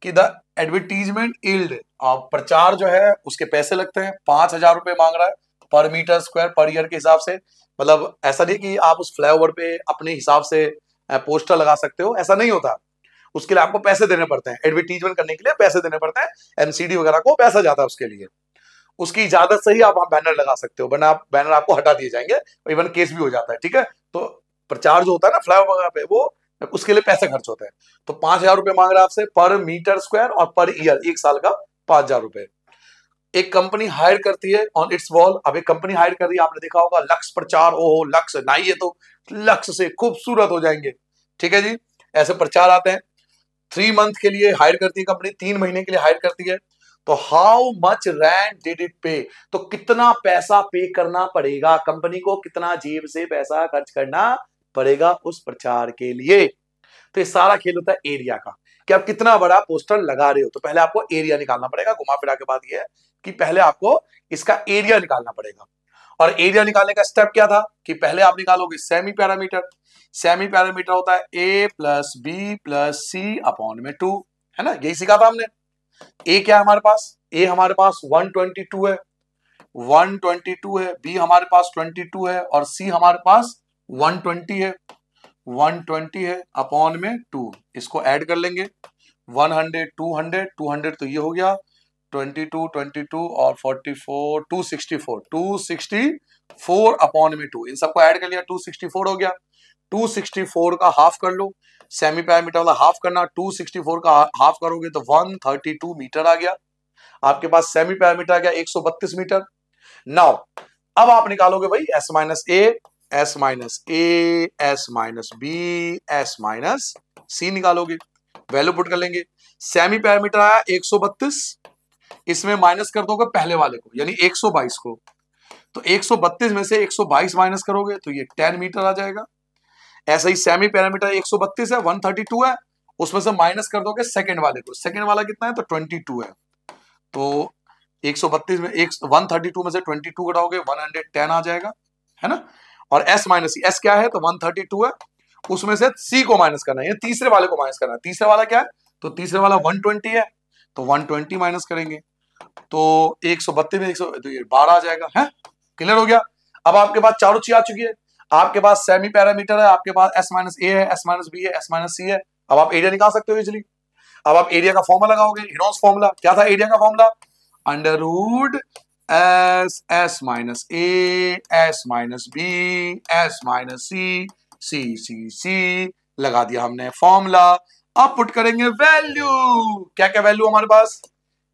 [SPEAKER 1] कि द एडवर्टीजमेंट यील्ड, आप प्रचार जो है उसके पैसे लगते हैं, 5,000 रुपए मांग रहा है पर मीटर स्क्वायर पर ईयर के हिसाब से। मतलब ऐसा नहीं कि आप उस फ्लाईओवर पे अपने हिसाब से पोस्टर लगा सकते हो, ऐसा नहीं होता, उसके लिए आपको पैसे देने पड़ते हैं, एडवर्टीजमेंट करने के लिए पैसे देने पड़ते हैं, MCD वगैरह को पैसा जाता है उसके लिए, उसकी इजाजत से ही आप बैनर लगा सकते हो, वरना बैनर आपको हटा दिए जाएंगे, इवन केस भी हो जाता है, ठीक है। तो प्रचार जो होता है ना फ्लाईओवर पे, वो उसके लिए पैसे खर्च होते हैं। तो 5,000 रुपए मांग रहा है आपसे पर मीटर स्क्वायर और पर ईयर, एक साल का 5,000 रुपए। एक कंपनी हायर करती है ऑन इट्स वॉल, अब एक कंपनी हायर कर रही है, आपने देखा होगा लक्स प्रचार, ओहो लक्स नहीं, ये तो लक्स से खूबसूरत हो जाएंगे, ठीक है जी, ऐसे प्रचार आते हैं। 3 मंथ के लिए हायर करती है कंपनी, 3 महीने के लिए हायर करती है, तो how much rent did it पे, तो कितना पैसा पे करना पड़ेगा कंपनी को, कितना जेब से पैसा खर्च करना पड़ेगा उस प्रचार के लिए। तो ये सारा खेल होता है एरिया का, कि आप कितना बड़ा पोस्टर लगा रहे हो, तो पहले आपको एरिया निकालना पड़ेगा, घुमा फिरा के बात ये है कि पहले आपको इसका एरिया निकालना पड़ेगा। और एरिया निकालने का स्टेप क्या था कि पहले आप निकालोगे सेमी पैरामीटर। सेमी पैरामीटर होता है ए plus B plus C upon में 2, है ना, यही सीखा था हमने। ए क्या है हमारे पास, ए हमारे पास 122 है, 122 है, बी हमारे पास 22 है और सी हमारे पास 120 है, 120 है अपॉन में 2। इसको ऐड कर लेंगे 100 200 200 तो ये हो गया 22 22 और 44 264 264 अपॉन में 2। इन सबको ऐड कर लिया 264 हो गया। 264 का हाफ कर लो, सेमी पैरामीटर वाला हाफ करना, 264 का हाफ करोगे तो 132 मीटर आ गया। आपके पास सेमी पैरामीटर आ गया 132 मीटर। नाउ अब आप निकालोगे भाई एस माइनस ए, एस माइनस ए, S minus B, S minus C निकालोगे, वैल्यू पुट कर लेंगे। सेमी पैरामीटर आया 132, इसमें माइनस कर दोगे पहले वाले को यानी 122 को, तो 132 में से 122 माइनस करोगे तो ये 10 मीटर आ जाएगा। ऐसा ही सेमी पैरामीटर 132 है, 132 है, उसमें से माइनस कर दोगे सेकंड वाले को, सेकंड वाला कितना है तो 22 है, तो 132 में 132 में से 22 घटाओगे 110 आ जाएगा, है ना। और एस माइनस सी, एस क्या है तो 132 है, उसमें से सी को माइनस करना है, तीसरे वाले को माइनस करना है। तीसरे वाला क्या है तो तीसरे वाला 120 है, तो 120 माइनस करेंगे तो 132 में 100 तो ये 12 आ जाएगा, है, क्लियर हो गया। अब आपके पास चारों चीज आ चुकी है, आपके पास सेमी पैरामीटर है, आपके पास एस माइनस ए है, एस माइनस बी है, एस माइनस सी है। अब आप एरिया निकाल सकते हो इजिली। अब आप एरिया का फॉर्मूला लगाओगे, हेरोन्स फॉर्मूला। क्या था एरिया का formula, under root S, S minus ए, S minus B, S minus सी, सी सी सी, लगा दिया हमने फॉर्मूला। अब पुट करेंगे वैल्यू, क्या क्या वैल्यू हमारे पास,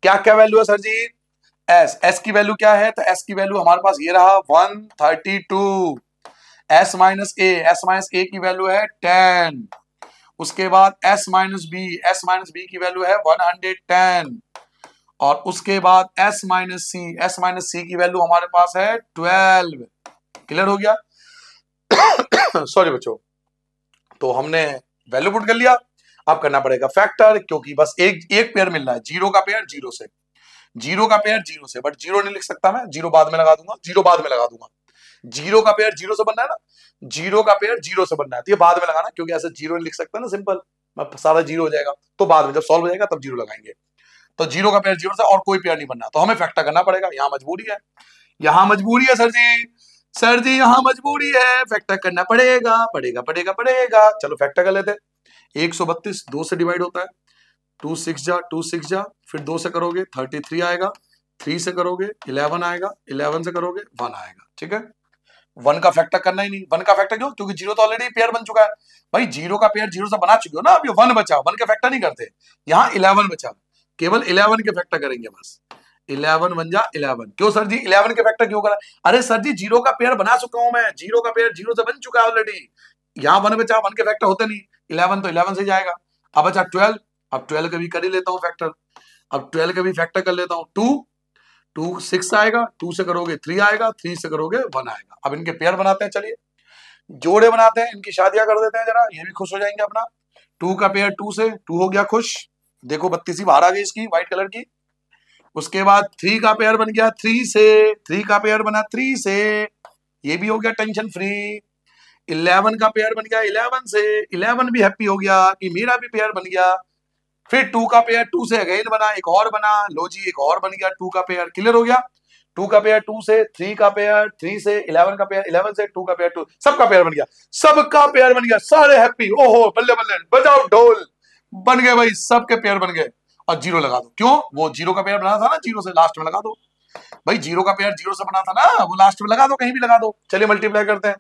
[SPEAKER 1] क्या क्या वैल्यू है सर जी, एस, एस की वैल्यू क्या है तो एस की वैल्यू हमारे पास ये रहा 132, S minus A, S minus A की वैल्यू है 10, उसके बाद S minus B, S minus B की वैल्यू है 110 और उसके बाद S minus C, S minus C की वैल्यू हमारे पास है 12। क्लियर हो गया सॉरी बच्चों, तो हमने वैल्यू पुट कर लिया। अब करना पड़ेगा फैक्टर, क्योंकि बस एक पेयर मिल रहा है, जीरो का पेयर जीरो से, जीरो का पेयर जीरो से, बट जीरो नहीं लिख सकता मैं, जीरो बाद में लगा दूंगा, जीरो बाद में लगा दूंगा। जीरो का पेयर जीरो से बनना है ना, जीरो का पेयर जीरो से बनना है, तो ये बाद में लगाना, क्योंकि ऐसे जीरो नहीं लिख सकता ना सिंपल, सारा जीरो हो जाएगा, तो बाद में जब सॉल्व हो जाएगा तब जीरो लगाएंगे। तो जीरो का पेयर जीरो से और कोई पेयर नहीं बनना, तो हमें फैक्टर करना पड़ेगा, यहाँ मजबूरी है, यहाँ मजबूरी है सर जी, सर जी यहाँ मजबूरी है, फैक्टर करना पड़ेगा, पड़ेगा पड़ेगा पड़ेगा। चलो फैक्टर कर लेते हैं। 132 2 से डिवाइड होता है, 2 6 जा 2 6 जा, फिर 2 से करोगे 33 आएगा, 3 से करोगे 11 आएगा, 11 से करोगे 1 आएगा, ठीक है। 1 का फैक्टर करना ही नहीं, 1 का फैक्टर क्यों, क्योंकि जीरो तो ऑलरेडी पेयर बन चुका है भाई, जीरो का पेयर जीरो से बना चुके हो ना, अब ये 1 बचा, 1 के फैक्टर नहीं करते, यहाँ 11 बचा, केवल 11 के फैक्टर करेंगे बस, 11 बन जा 11। क्यों सर जी 11 के फैक्टर क्यों करा, अरे सर जी जीरो का पेयर बना चुका हूं मैं, जीरो का पेयर जीरो से बन चुका है ऑलरेडी, यहाँ 1 बचा, 1 के फैक्टर होते नहीं, 11 तो 11 से जाएगा। अब बचा 12, अब 12 का भी कर ही लेता हूँ फैक्टर, अब 12 का भी फैक्टर कर लेता हूँ, 2 6 आएगा, 2 से करोगे 3 आएगा, 3 से करोगे 1 आएगा। अब इनके पेयर बनाते हैं, चलिए जोड़े बनाते हैं, इनकी शादियां कर देते हैं जरा, ये भी खुश हो जाएंगे अपना। 2 का पेयर 2 से, 2 हो गया खुश, देखो 32 बाहर आ गई इसकी व्हाइट कलर की। उसके बाद 3 का पेयर बन गया 3 से, 3 का पेयर बना 3 से, ये भी हो गया टेंशन फ्री। 11 का पेयर बन गया 11 से, 11 भी हैप्पी हो गया कि मेरा भी पेयर बन गया। फिर 2 का पेयर 2 से अगेन बना, एक और बना, लो जी एक और बन गया 2 का पेयर, क्लियर हो गया। 2 का पेयर 2 से, 3 का पेयर 3 से, 11 का पेयर 11 से, 2 का पेयर 2, सबका पेयर बन गया, सबका पेयर बन गया, सारे हैप्पी, ओहो बल्ले बल्ले बजाओ ढोल, बन गए भाई, सबके पेयर बन गए। और जीरो लगा दो, क्यों, वो जीरो का पेयर बना था ना, जीरो से लास्ट में लगा दो भाई, जीरो का पेयर जीरो से बना था ना, वो लास्ट में लगा दो, कहीं भी लगा दो। चलिए मल्टीप्लाई करते हैं,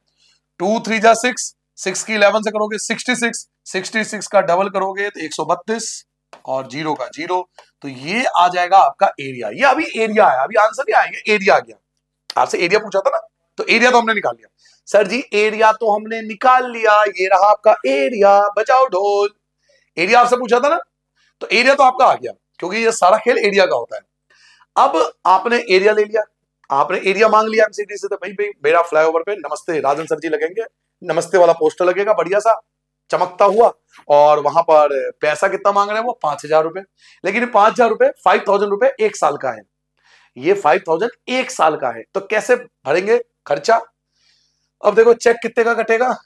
[SPEAKER 1] 2 3 जा 6, 6 की 11 से करोगे 66, 66 का डबल करोगे तो 132 और जीरो का जीरो, तो ये आ जाएगा आपका एरिया। ये अभी एरिया है, अभी आंसर नहीं आएगा, एरिया आ गया। आपसे एरिया पूछा था ना, तो एरिया तो हमने निकाल लिया सर जी, एरिया तो हमने निकाल लिया, ये रहा आपका एरिया, बजाओ ढोल। एरिया आपसे पूछा था ना, तो एरिया तो आपका आ गया, क्योंकि ये सारा खेल एरिया का होता है। अब आपने एरिया ले लिया, आपने एरिया मांग लिया एमसीडी से, तो भाई भाई मेरा फ्लाईओवर पे नमस्ते राजन सर जी लगेंगे, नमस्ते वाला पोस्टर लगेगा बढ़िया सा चमकता हुआ, और वहां पर पैसा कितना मांग रहे हैं वो 5,000 रुपए, लेकिन 5,000 रुपए 5,000 रुपए 1 साल का है, ये 5000 एक साल का है, तो कैसे भरेंगे खर्चा? अब देखो चेक कितने का कटेगा,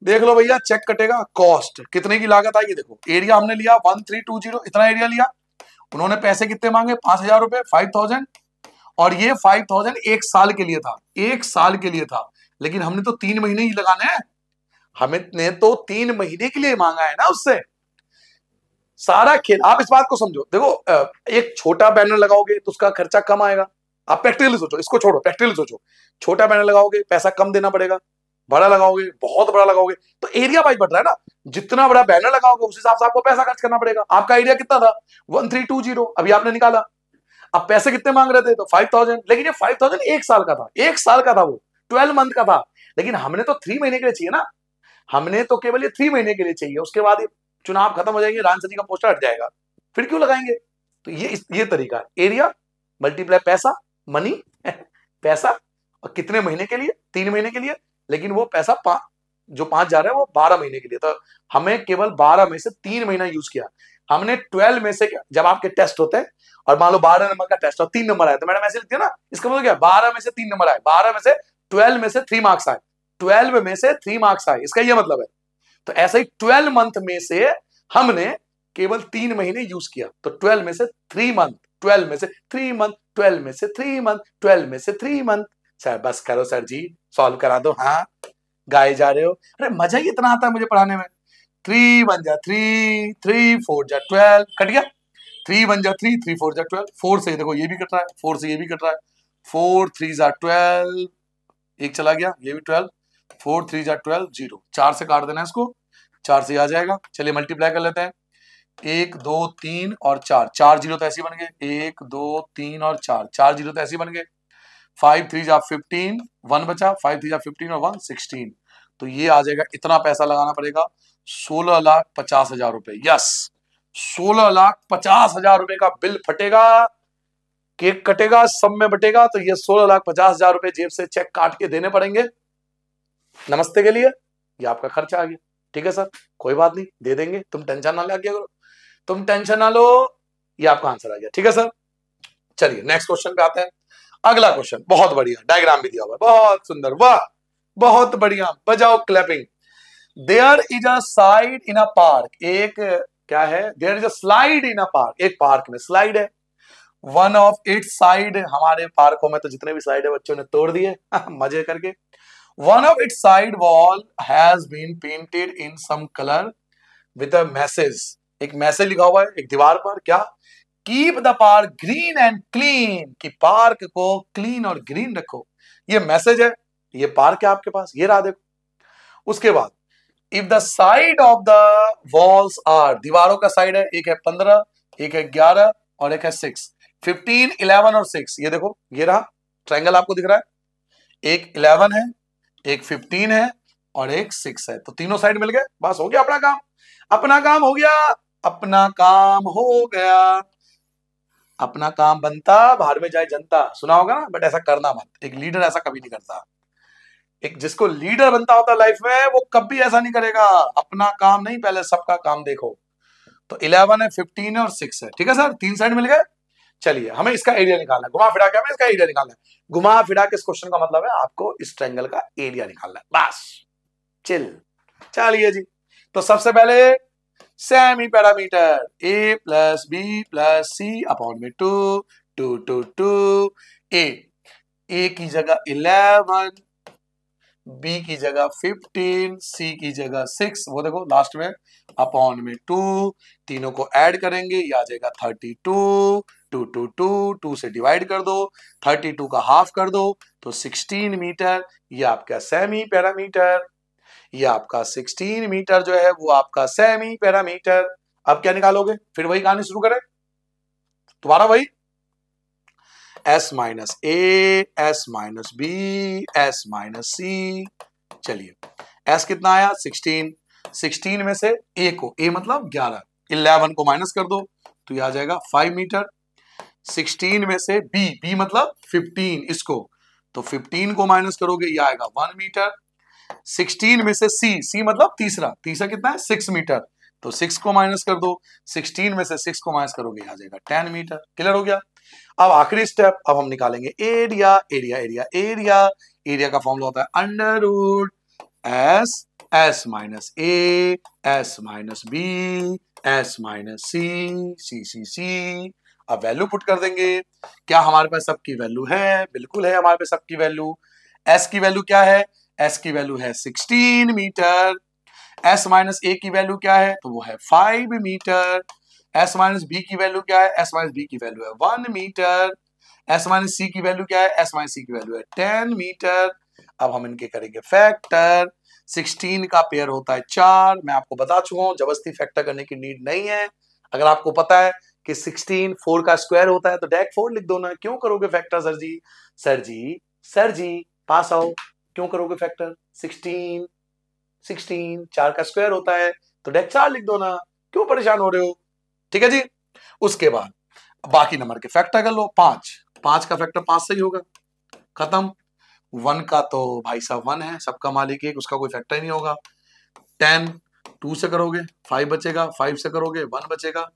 [SPEAKER 1] देख लो भैया, चेक कटेगा, कॉस्ट कितने की लागत आएगी, देखो एरिया हमने लिया 1320, इतना एरिया लिया, उन्होंने पैसे कितने मांगे 5000 रुपए, 5000, और ये 5000 एक साल के लिए था, एक साल के लिए था, लेकिन हमने तो 3 महीने ही लगाने हैं, हमने तो 3 महीने के लिए मांगा है ना उससे। सारा खेल, आप इस बात को समझो, देखो एक छोटा बैनर लगाओगे तो उसका खर्चा कम आएगा, आप प्रैक्टिकली सोचो, इसको छोड़ो, प्रैक्टिकली सोचो, छोटा बैनर लगाओगे पैसा कम देना पड़ेगा, बड़ा लगाओगे बहुत बड़ा लगाओगे तो एरिया वाइज बढ़ रहा है ना, जितना बड़ा बैनर लगाओगे उस हिसाब से आपको पैसा खर्च करना पड़ेगा। आपका एरिया कितना था 1320, अभी आपने निकाला, अब पैसे कितने मांग रहे थे तो 5000, लेकिन ये 5000 एक साल का था, एक साल का था, वो 12 मंथ का था, लेकिन हमने तो 3 महीने के लिए चाहिए ना, हमने तो केवल ये 3 महीने के लिए चाहिए, उसके बाद ये चुनाव खत्म हो जाएंगे, रामचंद्र जी का पोस्टर हट जाएगा, फिर क्यों लगाएंगे? तो ये तरीका, एरिया मल्टीप्लाई पैसा, मनी पैसा, और कितने महीने के लिए, 3 महीने के लिए, लेकिन वो पैसा जो 5 जा रहा है वो 12 महीने के लिए, तो हमें केवल 12 में से 3 महीना यूज किया, हमने 12 में से, जब आपके टेस्ट होते हैं और मान लो 12 नंबर का टेस्ट और 3 नंबर आए तो मैडम ऐसे लिखती है ना, इसका मतलब क्या, 12 में से 3 नंबर आए, 12 में से 12 में से 3 मार्क्स आए, 12 में से 3 मार्क्स आए, इसका ये मतलब है। तो ऐसे ही 12 मंथ में से हमने केवल 3 महीने यूज किया, तो 12 में से 3 मंथ, 12 में से 3 मंथ, 12 में से 3 मंथ, 12 में से 3 मंथ। सर बस करो सर जी, सॉल्व करा दो, हाँ गाए जा रहे हो, अरे मजा ही इतना आता है मुझे पढ़ाने में। 3 1 जा 3, 3 4 जा 12, कट गया, 3 1 जा 3, 3 4 जा 12, 4 से देखो ये भी कट रहा है, 4 से ये भी कट रहा है, 4 3 जा 12, एक चला गया, ये भी 12, 4 3 जा 12, 0, 4 से काट देना है इसको, 4 से आ जाएगा, चलिए मल्टीप्लाई कर लेते हैं, 1 2 3 और 4, 4 जीरो तो ऐसे बन गए, 1 2 3 और 4, 4 जीरो तो ऐसे बन गए, 5 3 जा 15, 1 बचा, 5 3 जा 15 और 1 16, तो ये आ जाएगा, इतना पैसा लगाना पड़ेगा 16,50,000 रुपए, यस 16,50,000 रुपए का बिल फटेगा, केक कटेगा, सब में बटेगा, तो ये 16,50,000 रुपए जेब से चेक काट के देने पड़ेंगे नमस्ते के लिए, ये आपका खर्चा आ गया। ठीक है सर, कोई बात नहीं, दे देंगे, तुम टेंशन ना ले करो, तुम टेंशन ना लो, ये आपका आंसर आ गया। ठीक है सर, चलिए नेक्स्ट क्वेश्चन पे आते हैं। अगला क्वेश्चन बहुत बढ़िया, डायग्राम भी दिया हुआ है, बहुत सुंदर, वाह बहुत बढ़िया, बजाओ clapping. There is a side in a park, एक क्या है, there is a slide in a park, एक पार्क में स्लाइड है, वन ऑफ इट्स साइड, हमारे पार्कों में तो जितने भी साइड है बच्चों ने तोड़ दिए मजे करके, one of its side wall has been painted in some colour with a message, एक मैसेज लिखा हुआ है एक दीवार पर, क्या, keep the park green and clean, कि पार्क को क्लीन और ग्रीन रखो, ये मैसेज है, ये पार्क है आपके पास, ये रहा देखो। उसके बाद if the side of the walls are, दीवारों का साइड है, एक है 15, एक है 11 और एक है 6, 15 11 और 6, ये देखो ये रहा ट्रायंगल आपको दिख रहा है, एक 11 है, एक 15 है और एक 6 है, तो तीनों साइड मिल गए, बस हो गया अपना काम, अपना काम हो गया, अपना काम हो गया, अपना काम बनता बाहर में जाए जनता, सुना होगा ना, बट ऐसा करना मत, एक लीडर ऐसा कभी नहीं करता, एक जिसको लीडर बनता होता लाइफ में वो कभी ऐसा नहीं करेगा, अपना काम नहीं, पहले सबका काम देखो। तो 11 है, 15 है और 6 है, ठीक है सर, 3 साइड मिल गए। चलिए हमें इसका एरिया निकालना है, घुमा फिरा के हमें इसका एरिया निकालना है, घुमा फिरा के इस क्वेश्चन का मतलब है आपको इस ट्रायंगल का एरिया निकालना है, बस चिल। चलिए जी, तो सबसे पहले semi parameter a plus B plus C upon में 2 2 2 2 a की जगह 11, b की जगह 15, c की जगह 6, वो देखो लास्ट में अपॉन में 2, तीनों को ऐड करेंगे, ये आ जाएगा 32, 2 2 2 2 से डिवाइड कर दो, 32 का हाफ कर दो तो 16 मीटर, ये आपका सेमी पैरामीटर, ये आपका 16 मीटर जो है वो आपका सेमी पैरामीटर। अब क्या निकालोगे, फिर वही कहानी शुरू करें, दोबारा वही, s minus A, s minus B, s minus C, चलिए s कितना आया 16, 16 में से a को, a मतलब 11, 11 को माइनस कर दो तो ये आ जाएगा 5 मीटर, 16 में से b, b मतलब 15, इसको तो 15 को माइनस करोगे ये आएगा 1 मीटर, 16 में से c, c मतलब तीसरा, तीसरा कितना है 6 मीटर, तो 6 को माइनस कर दो, 16 में से 6 को माइनस करोगे आ जाएगा 10 मीटर, क्लियर हो गया। अब आखिरी स्टेप, अब हम निकालेंगे area. Area area area area का फॉर्मूला होता है under root S, S minus ए, S minus B, S minus सी, सी सी सी। अब वैल्यू पुट कर देंगे। क्या हमारे पास सबकी वैल्यू है? बिल्कुल है हमारे पास सबकी वैल्यू। एस की वैल्यू क्या है? एस की वैल्यू है 16 मीटर। एस माइनस ए की वैल्यू क्या है? तो वो है 5 मीटर। एस माइनस बी की वैल्यू क्या है? एस माइनस बी की वैल्यू है 1 मीटर। एस माइनस सी की वैल्यू क्या है? एस माइनस सी की वैल्यू है 10 मीटर। अब हम इनके करेंगे फैक्टर। 16 का पेयर होता है 4। मैं आपको बता चुका हूं, जबरदस्ती फैक्टर करने की नीड नहीं है। अगर आपको पता है कि 16 4 का स्क्वायर होता है तो डायरेक्ट 4 लिख दो ना। क्यों करोगे फैक्टर सर जी? सर जी, सर जी पास आओ। क्यों करोगे फैक्टर? 16 4 का स्क्वायर होता है तो डायरेक्ट 4 लिख दो ना। क्यों परेशान हो रहे हो? ठीक है जी। उसके बाद बाकी नंबर के फैक्टर कर लो। 5 का फैक्टर 5 से ही होगा, खत्म। 1 का तो भाई साहब 1 है, सबका मालिक एक, उसका कोई फैक्टर ही नहीं होगा। 10 2 से करोगे 5 बचेगा, 5 से करोगे 1 बचेगा।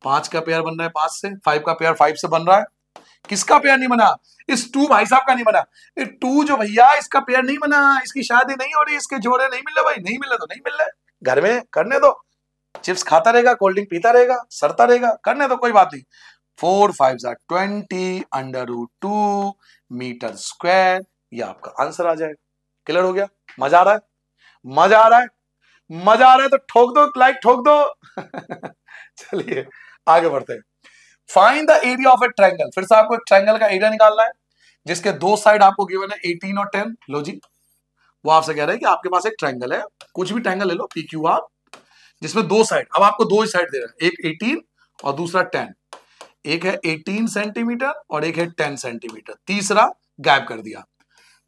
[SPEAKER 1] 5 का पेयर बन रहा है 5 से, 5 का पेयर 5 से बन रहा है। किसका पेयर नहीं बना? इस 2 भाई साहब का नहीं बना। 2 जो भैया इसका पेयर नहीं बना, इसकी शादी नहीं हो रही, इसके जोड़े नहीं मिल रहे भाई, नहीं मिल रहे तो नहीं मिल रहे, घर में करने दो, चिप्स खाता रहेगा, कोल्ड ड्रिंक पीता रहेगा, सड़ता रहेगा, करने दो, कोई बात नहीं। 4 5 20 अंडर रूट 2 मीटर स्क्वायर, ये आपका आंसर आ जाएगा। क्लियर हो गया? मजा आ रहा है? मजा आ रहा है? मजा आ रहा है तो ठोक दो, लाइक ठोक दो। चलिए आगे बढ़ते हैं। Find the area of A triangle. फिर से आपको एक ट्रायंगल का एरिया निकालना है जिसके दो साइड आपको गिवन है 18 और 10। लो जी, वो आपसे कह रहे हैं कि आपके पास एक ट्रायंगल है, कुछ भी ट्रायंगल ले लो, PQR, जिसमें दो साइड, अब आपको दो ही साइड दे रहा है, एक 18 और दूसरा 10। एक है 18 सेंटीमीटर और एक है 10 सेंटीमीटर, तीसरा गायब कर दिया।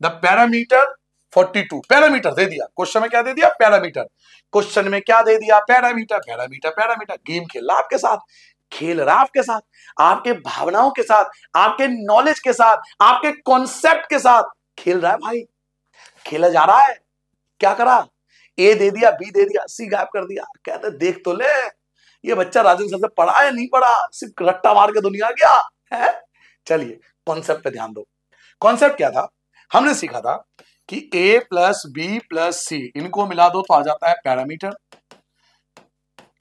[SPEAKER 1] द पैरामीटर 42, पैरामीटर दे दिया क्वेश्चन में। क्या दे दिया? पैरामीटर। क्वेश्चन में क्या दे दिया? पैरामीटर। Parameter parameter. गेम खेल रहा आपके साथ, खेल रहा आपके साथ, आपके भावनाओं के साथ, आपके नॉलेज के साथ, आपके कॉन्सेप्ट के साथ खेल रहा है भाई, खेला जा रहा है। क्या करा? ए दे दिया, बी दे दिया, सी गायब कर दिया। कहते देख तो ले, ये बच्चा राजेंद्र सर से पढ़ा या नहीं पढ़ा, सिर्फ रट्टा मार के दुनिया गया है। चलिए कॉन्सेप्ट पे ध्यान दो। कॉन्सेप्ट क्या था? हमने सीखा था कि a प्लस बी प्लस सी, इनको मिला दो तो आ जाता है पैरामीटर,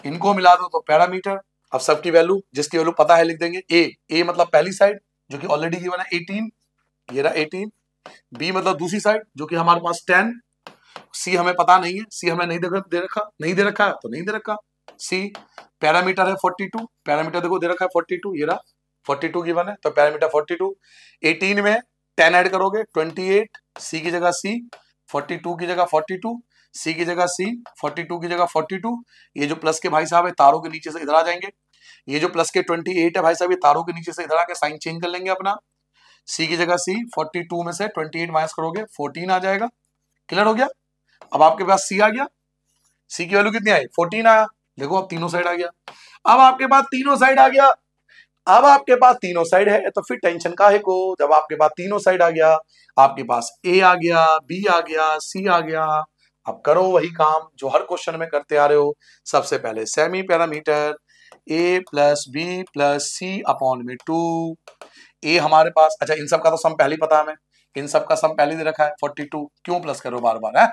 [SPEAKER 1] इनको मिला दो तो पैरामीटर। अब सबकी वैल्यू, जिसकी वैल्यू पता है लिख देंगे। a मतलब पहली साइड जो कि ऑलरेडी गिवन है 18, ये रहा 18। b मतलब दूसरी साइड जो कि हमारे पास 10। सी हमें पता नहीं है, सी हमें नहीं दे रखा, नहीं दे रखा है तो नहीं दे रखा। सी पैरामीटर है 42, पैरामीटर देखो दे रखा है 42, ये रहा 42 गिवन है तो पैरामीटर 42। 18 में 10 ऐड करोगे 28, सी की जगह सी, 42 की जगह 42, सी की जगह सी, 42 की जगह 42। ये जो प्लस के भाई साहब है तारों के नीचे से इधर आ जाएंगे। ये जो प्लस के 28 है भाई साहब, ये तारों के नीचे से इधर आके साइन चेंज कर लेंगे अपना। सी की जगह सी, 42 में से 28 माइनस करोगे 14 आ जाएगा। क्लियर हो गया? अब आपके पास सी आ गया, सी की वैल्यू कितनी आई? 14 आया। देखो अब तीनों साइड आ गया। अब आपके पास तीनों साइड आ गया, अब आपके पास तीनों साइड है तो फिर टेंशन काहे को? जब आपके पास तीनों साइड आ गया, आपके पास ए आ गया, बी आ गया, सी आ गया। अब करो वही काम जो हर क्वेश्चन में करते आ रहे हो। सबसे पहले semi parameter A plus B plus C upon में 2। ए हमारे पास, अच्छा इन सब का तो सम पहले ही पता है हमें, इन सब का सम पहले दे रखा है 42। क्यों प्लस करो बार बार है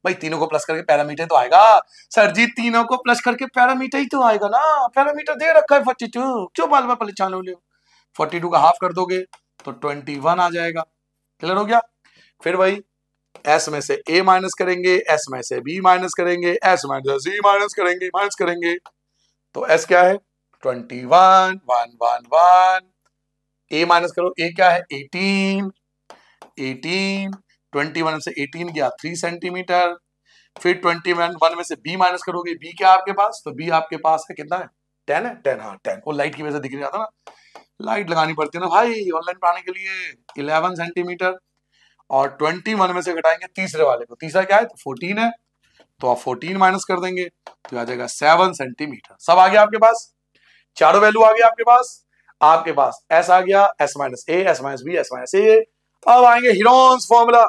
[SPEAKER 1] भाई? तीनों को प्लस करके पैरामीटर तो आएगा। सर जी तीनों को प्लस करके पैरामीटर ही तो आएगा ना, पैरामीटर दे रखा है 42, क्यों बार बार परेशान हो लियो? 42 का हाफ कर दोगे तो 21 आ जाएगा। क्लियर हो गया? फिर वही एस में से ए माइनस करेंगे, एस में से बी माइनस करेंगे, एस में से सी माइनस करेंगे, माइनस करेंगे तो एस क्या है? 21 1 1 1। ए माइनस करो, ए क्या है? 18 18। 21 से 18 गया 3 सेंटीमीटर। फिर 21 में से बी माइनस करोगे, बी क्या आपके पास? तो बी आपके पास है कितना है? 10 है, 10। हाँ 10, वो लाइट की वजह से दिख नहीं आता ना, लाइट लगानी पड़ती है ना भाई ऑनलाइन पढ़ाने के लिए। 11 सेंटीमीटर। और 21 में से घटाएंगे तीसरे वाले को, तीसरा क्या है? तो 14 है, तो आप 14 माइनस कर देंगे तो आ जाएगा 7 सेंटीमीटर। सब आ गया आपके पास, चारों वैल्यू आ गया आपके पास। आपके पास एस आ गया, s minus A, S minus B, S minus a. अब आएंगे हीरोन्स फॉर्मूला।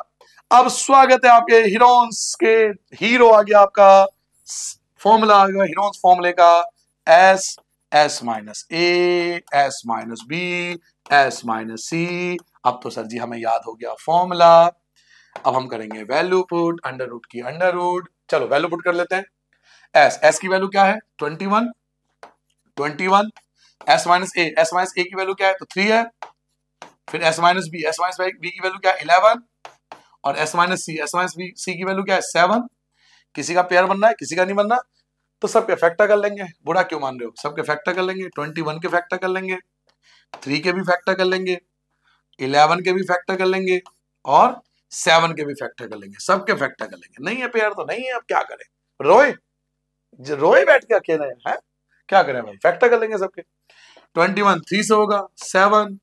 [SPEAKER 1] अब स्वागत है आपके हीरोन्स के, हीरो आ गया आपका, फॉर्मूला आ गया हीरोन्स फॉर्मूले का। एस, एस माइनस ए, S minus B, S minus c. अब तो सर जी हमें याद हो गया फॉर्मूला। अब हम करेंगे वैल्यू पुट, अंडर रूट की अंडर रूट। चलो वैल्यू पुट कर लेते हैं। एस की वैल्यू क्या है 21, 21। एस माइनस ए की वैल्यू क्या है तो 3 है। फिर एस माइनस बी की वैल्यू क्या है 11। और एस माइनस सी की वैल्यू क्या है 7। किसी का पेयर बनना है, किसी का नहीं बनना, तो सबके फैक्टर कर लेंगे। बुरा क्यों मान रहे हो, सबके फैक्टर कर लेंगे। 21 के फैक्टर कर लेंगे, 3 के भी फैक्टर कर लेंगे, 11 के भी फैक्टर कर लेंगे और 7 के भी फैक्टर कर लेंगे। सबके फैक्टर कर लेंगे। नहीं है पेयर तो नहीं है, अब क्या करें। रोए रोए बैठ के अकेले हैं, क्या करें भाई, फैक्टर कर लेंगे सबके। 21 3 से होगा 7,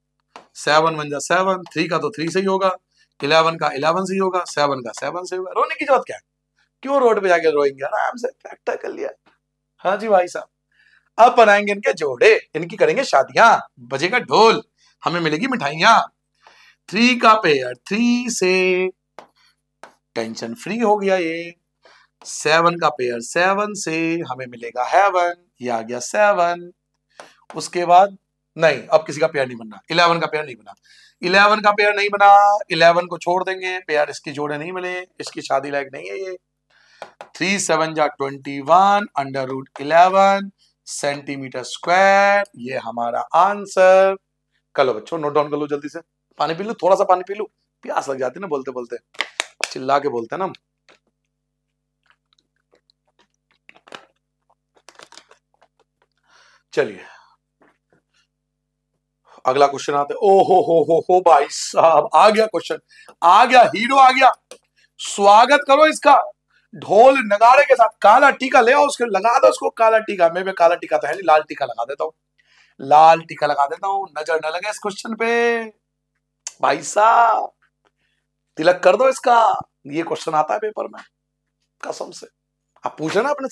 [SPEAKER 1] 7 बन जा 7, 3 का तो 3 से ही होगा, 11 का 11 से ही होगा, 7 का 7 से होगा। रोने की जरूरत क्या है, क्यों रोड पे जाके रोएंगे, आराम से फैक्टर कर लिया। हाँ जी भाई साहब, अब बनाएंगे इनके जोड़े, इनकी करेंगे शादियां, बजेगा ढोल, हमें मिलेगी मिठाइयां। 3 का पेयर 3 से, टेंशन फ्री हो गया ये। 7 का पेयर 7 से, हमें मिलेगा हेवन, ये आ गया 7। उसके बाद नहीं, अब किसी का पेयर नहीं बनना, 11 का पेयर नहीं बना, 11 का पेयर नहीं बना, 11 को छोड़ देंगे, पेयर इसकी जोड़े नहीं मिले, इसकी शादी लायक नहीं है ये। 3 7 जा 21 अंडर रूट 11 सेंटीमीटर स्क्वायर, ये हमारा आंसर। कलो बच्चों नोट डाउन कर लो जल्दी से। पानी पी लू, थोड़ा सा पानी पी लू, प्यास लग जाती है ना बोलते बोलते, चिल्ला के बोलते हैं ना हम। चलिए अगला क्वेश्चन आते। ओ हो भाई साहब, आ गया क्वेश्चन, आ गया, हीरो आ गया। स्वागत करो इसका ढोल नगाड़े के साथ। काला टीका ले आओ, उसके लगा दो उसको काला टीका। मैं काला टीका तो है नहीं, लाल टीका लगा देता हूं, लाल टीका लगा देता हूं, नजर न लगे इस क्वेश्चन पे। भाई साहब तिलक कर दो इसका, ये क्वेश्चन आता है पेपर में कसम से। आप पूछ लेना अपने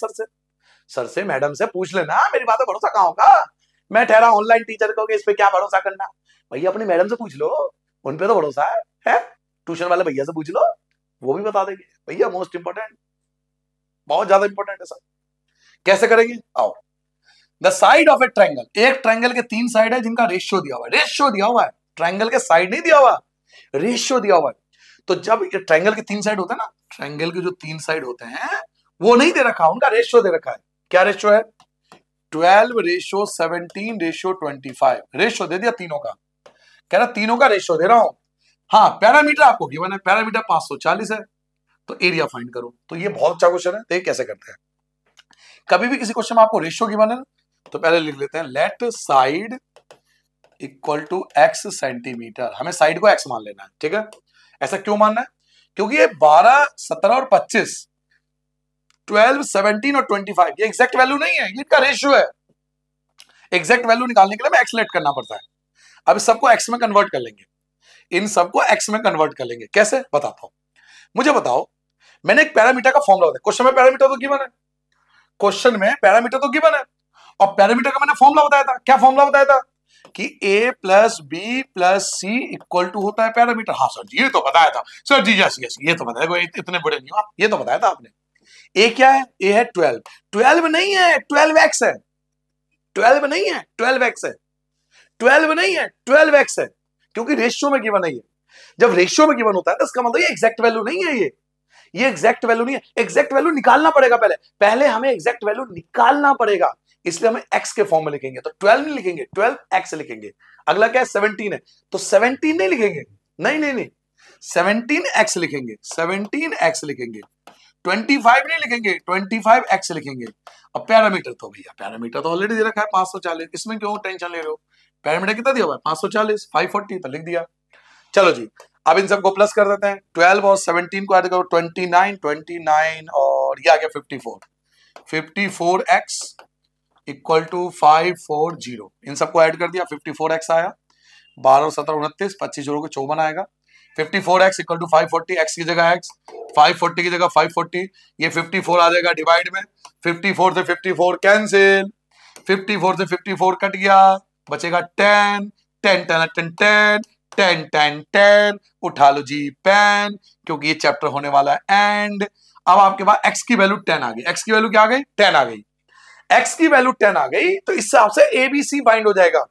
[SPEAKER 1] सर से मैडम से पूछ लेना, मेरी बात पर भरोसा कहां होगा। मैं ठहरा ऑनलाइन टीचर को कि इस पे क्या भरोसा करना, भैया अपनी मैडम से पूछ लो, उन पे तो भरोसा है? ट्यूशन वाले भैया से पूछ लो, वो भी बता देंगे। भैया मोस्ट इंपोर्टेंट, बहुत ज्यादा इंपोर्टेंट है सर। कैसे करेंगे, आओ। The side of A triangle, एक ट्रायंगल के 3 साइड है जिनका रेशियो दिया हुआ है, रेशियो दिया हुआ है, ट्रायंगल के साइड नहीं दिया हुआ, रेशियो दिया हुआ है। तो जब ट्रायंगल के 3 साइड होते हैं ना, ट्रायंगल के जो 3 साइड होते हैं वो नहीं दे रखा, उनका रेशियो दे रखा है। क्या रेशियो है 12 रेशियो 17 रेशियो 25, रेशियो दे दिया तीनों का। कह रहा तीनों का रेशियो दे रहा हूं। हाँ पैरामीटर आपको गिवन है, पैरामीटर 540 है, तो एरिया फाइंड करो। तो ये बहुत अच्छा क्वेश्चन है, देखिए कैसे करते हैं। कभी भी किसी क्वेश्चन में आपको रेशियो गिवन है ना, तो पहले लिख लेते हैं let side equal to x centimetre. हमें साइड को x मान लेना है, ठीक है। ऐसा क्यों मानना है, क्योंकि ये 12 17 और 25, 12 17 और 25 ये एग्जैक्ट वैल्यू नहीं है, ये इनका रेशियो है। एग्जैक्ट वैल्यू निकालने के लिए हमें एक्सलेट करना पड़ता है। अब इस सबको x में कन्वर्ट कर लेंगे, इन सबको x में कन्वर्ट कर लेंगे। कैसे बताता हूं, मुझे बताओ। मैंने एक पैरामीटर का फॉर्मूला बताया, क्वेश्चन में पैरामीटर तो गिवन है, क्वेश्चन में पैरामीटर तो गिवन है, और पैरामीटर का मैंने फॉर्मूला बताया था। क्या फॉर्मूला बताया था कि a plus B plus C equal to होता है पैरामीटर। हाँ सर जी ये तो बताया था सर जी, यस यस ये तो बताया, कोई इतने बड़े नहीं हो, ये तो बताया था आपने। a क्या है, a है 12, 12 नहीं है 12x है, 12 नहीं है 12x है, 12 नहीं है 12x है, क्योंकि रेशियो में गिवन है ये। जब रेशियो में गिवन होता है तो इसका मतलब ये एग्जैक्ट वैल्यू नहीं है, ये एग्जैक्ट वैल्यू नहीं है। एग्जैक्ट वैल्यू निकालना पड़ेगा, पहले हमें एग्जैक्ट वैल्यू निकालना पड़ेगा, इसलिए हमें x के फॉर्म में लिखेंगे। तो 12 नहीं लिखेंगे, 12x लिखेंगे। अगला क्या है 17 है, तो 17 नहीं लिखेंगे, नहीं 17x लिखेंगे, 17x लिखेंगे। 25 नहीं लिखेंगे, 25x लिखेंगे। अब पैरामीटर तो भैया पैरामीटर तो ऑलरेडी दे रखा है 540, इसमें क्यों टेंशन ले रहे हो। पैरामीटर कितना दिया हुआ है 540, 540 तो लिख दिया। चलो जी अब इन सबको प्लस कर देते हैं, 12 और 17 को ऐड करो 29 और ये आ गया 54x इक्वल टू 540, इन सबको ऐड कर दिया 54x आया, 12 17 29, 25 जोड़ोगे 54 आएगा। 54x इक्वल टू 540, x की जगह x, 540 की जगह 540, ये 54 आ जाएगा डिवाइड में, 54 से 54 कैंसिल, 54 से 54 कट गया, बचेगा 10 10 10 10 10 10 10 10, उठा लो जी पेन, क्योंकि ये चैप्टर होने वाला है एंड। अब आपके पास x की वैल्यू 10 आ गई, x की वैल्यू क्या आ गई 10 आ गई, x की वैल्यू 10 आ गई, तो इस हिसाब से ABC फाइंड हो जाएगा।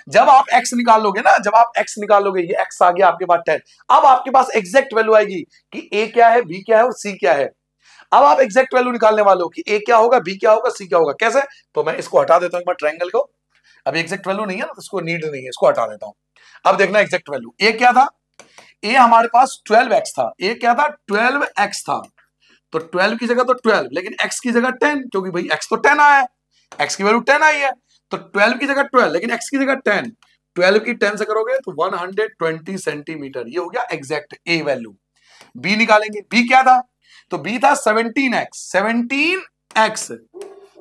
[SPEAKER 1] जब आप x निकाल लोगे ना, जब आप x निकाल लोगे, ये x आ गया आपके पास 10, अब आपके पास एग्जैक्ट वैल्यू आएगी कि a क्या है, b क्या है और c क्या है। अब आप एग्जैक्ट वैल्यू निकालने वाले हो कि a क्या होगा, b क्या होगा, c क्या होगा। कैसे? तो मैं इसको हटा देता हूं एक बार ट्रायंगल को, अभी एग्जैक्ट वैल्यू नहीं है ना तो इसको नीड नहीं है, इसको हटा देता हूं। अब देखना एग्जैक्ट वैल्यू, a क्या था, a हमारे पास 12x था, a क्या था 12x था, तो 12 की जगह तो 12, लेकिन x की जगह 10, क्योंकि भाई x तो 10 आया है, x की वैल्यू 10 आई है, तो 12 की जगह 12 लेकिन x की जगह 10, 12 की 10 से करोगे तो 120 सेंटीमीटर, ये हो गया एग्जैक्ट a वैल्यू। b निकालेंगे, b क्या था, तो b था 17x, 17x,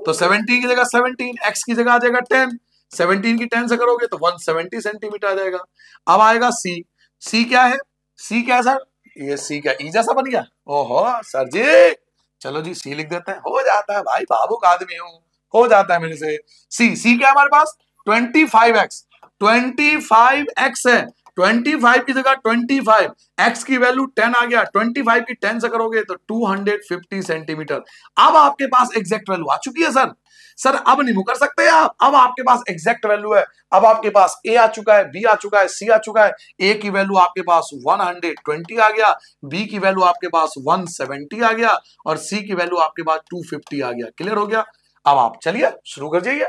[SPEAKER 1] तो 17 की जगह 17, x की जगह आ जाएगा 10, 17 की 10 से करोगे तो 170 सेंटीमीटर आ जाएगा। अब आएगा c, c क्या है, c क्या है सर, ये सी क्या ई जैसा बन गया, ओहो सर जी, चलो जी सी लिख देते हैं, हो जाता है भाई, भावुक आदमी हूं, हो जाता है मेरे से। सी क्या हमारे पास 25x, 25x है, 25 की जगह 25, x की वैल्यू 10 आ गया, 25 की 10 से करोगे तो 250 सेंटीमीटर। अब आपके पास एग्जैक्ट वैल्यू आ चुकी है सर। सर अब नहीं मुकर सकते आप, अब आपके पास एग्जैक्ट वैल्यू है, अब आपके पास ए आ चुका है, बी आ चुका है, सी आ चुका है। ए की वैल्यू आपके पास 120 आ गया, बी की वैल्यू आपके पास 170 आ गया और सी की वैल्यू आपके पास 250 आ गया। क्लियर हो गया? अब आप चलिए शुरू कर जाइए।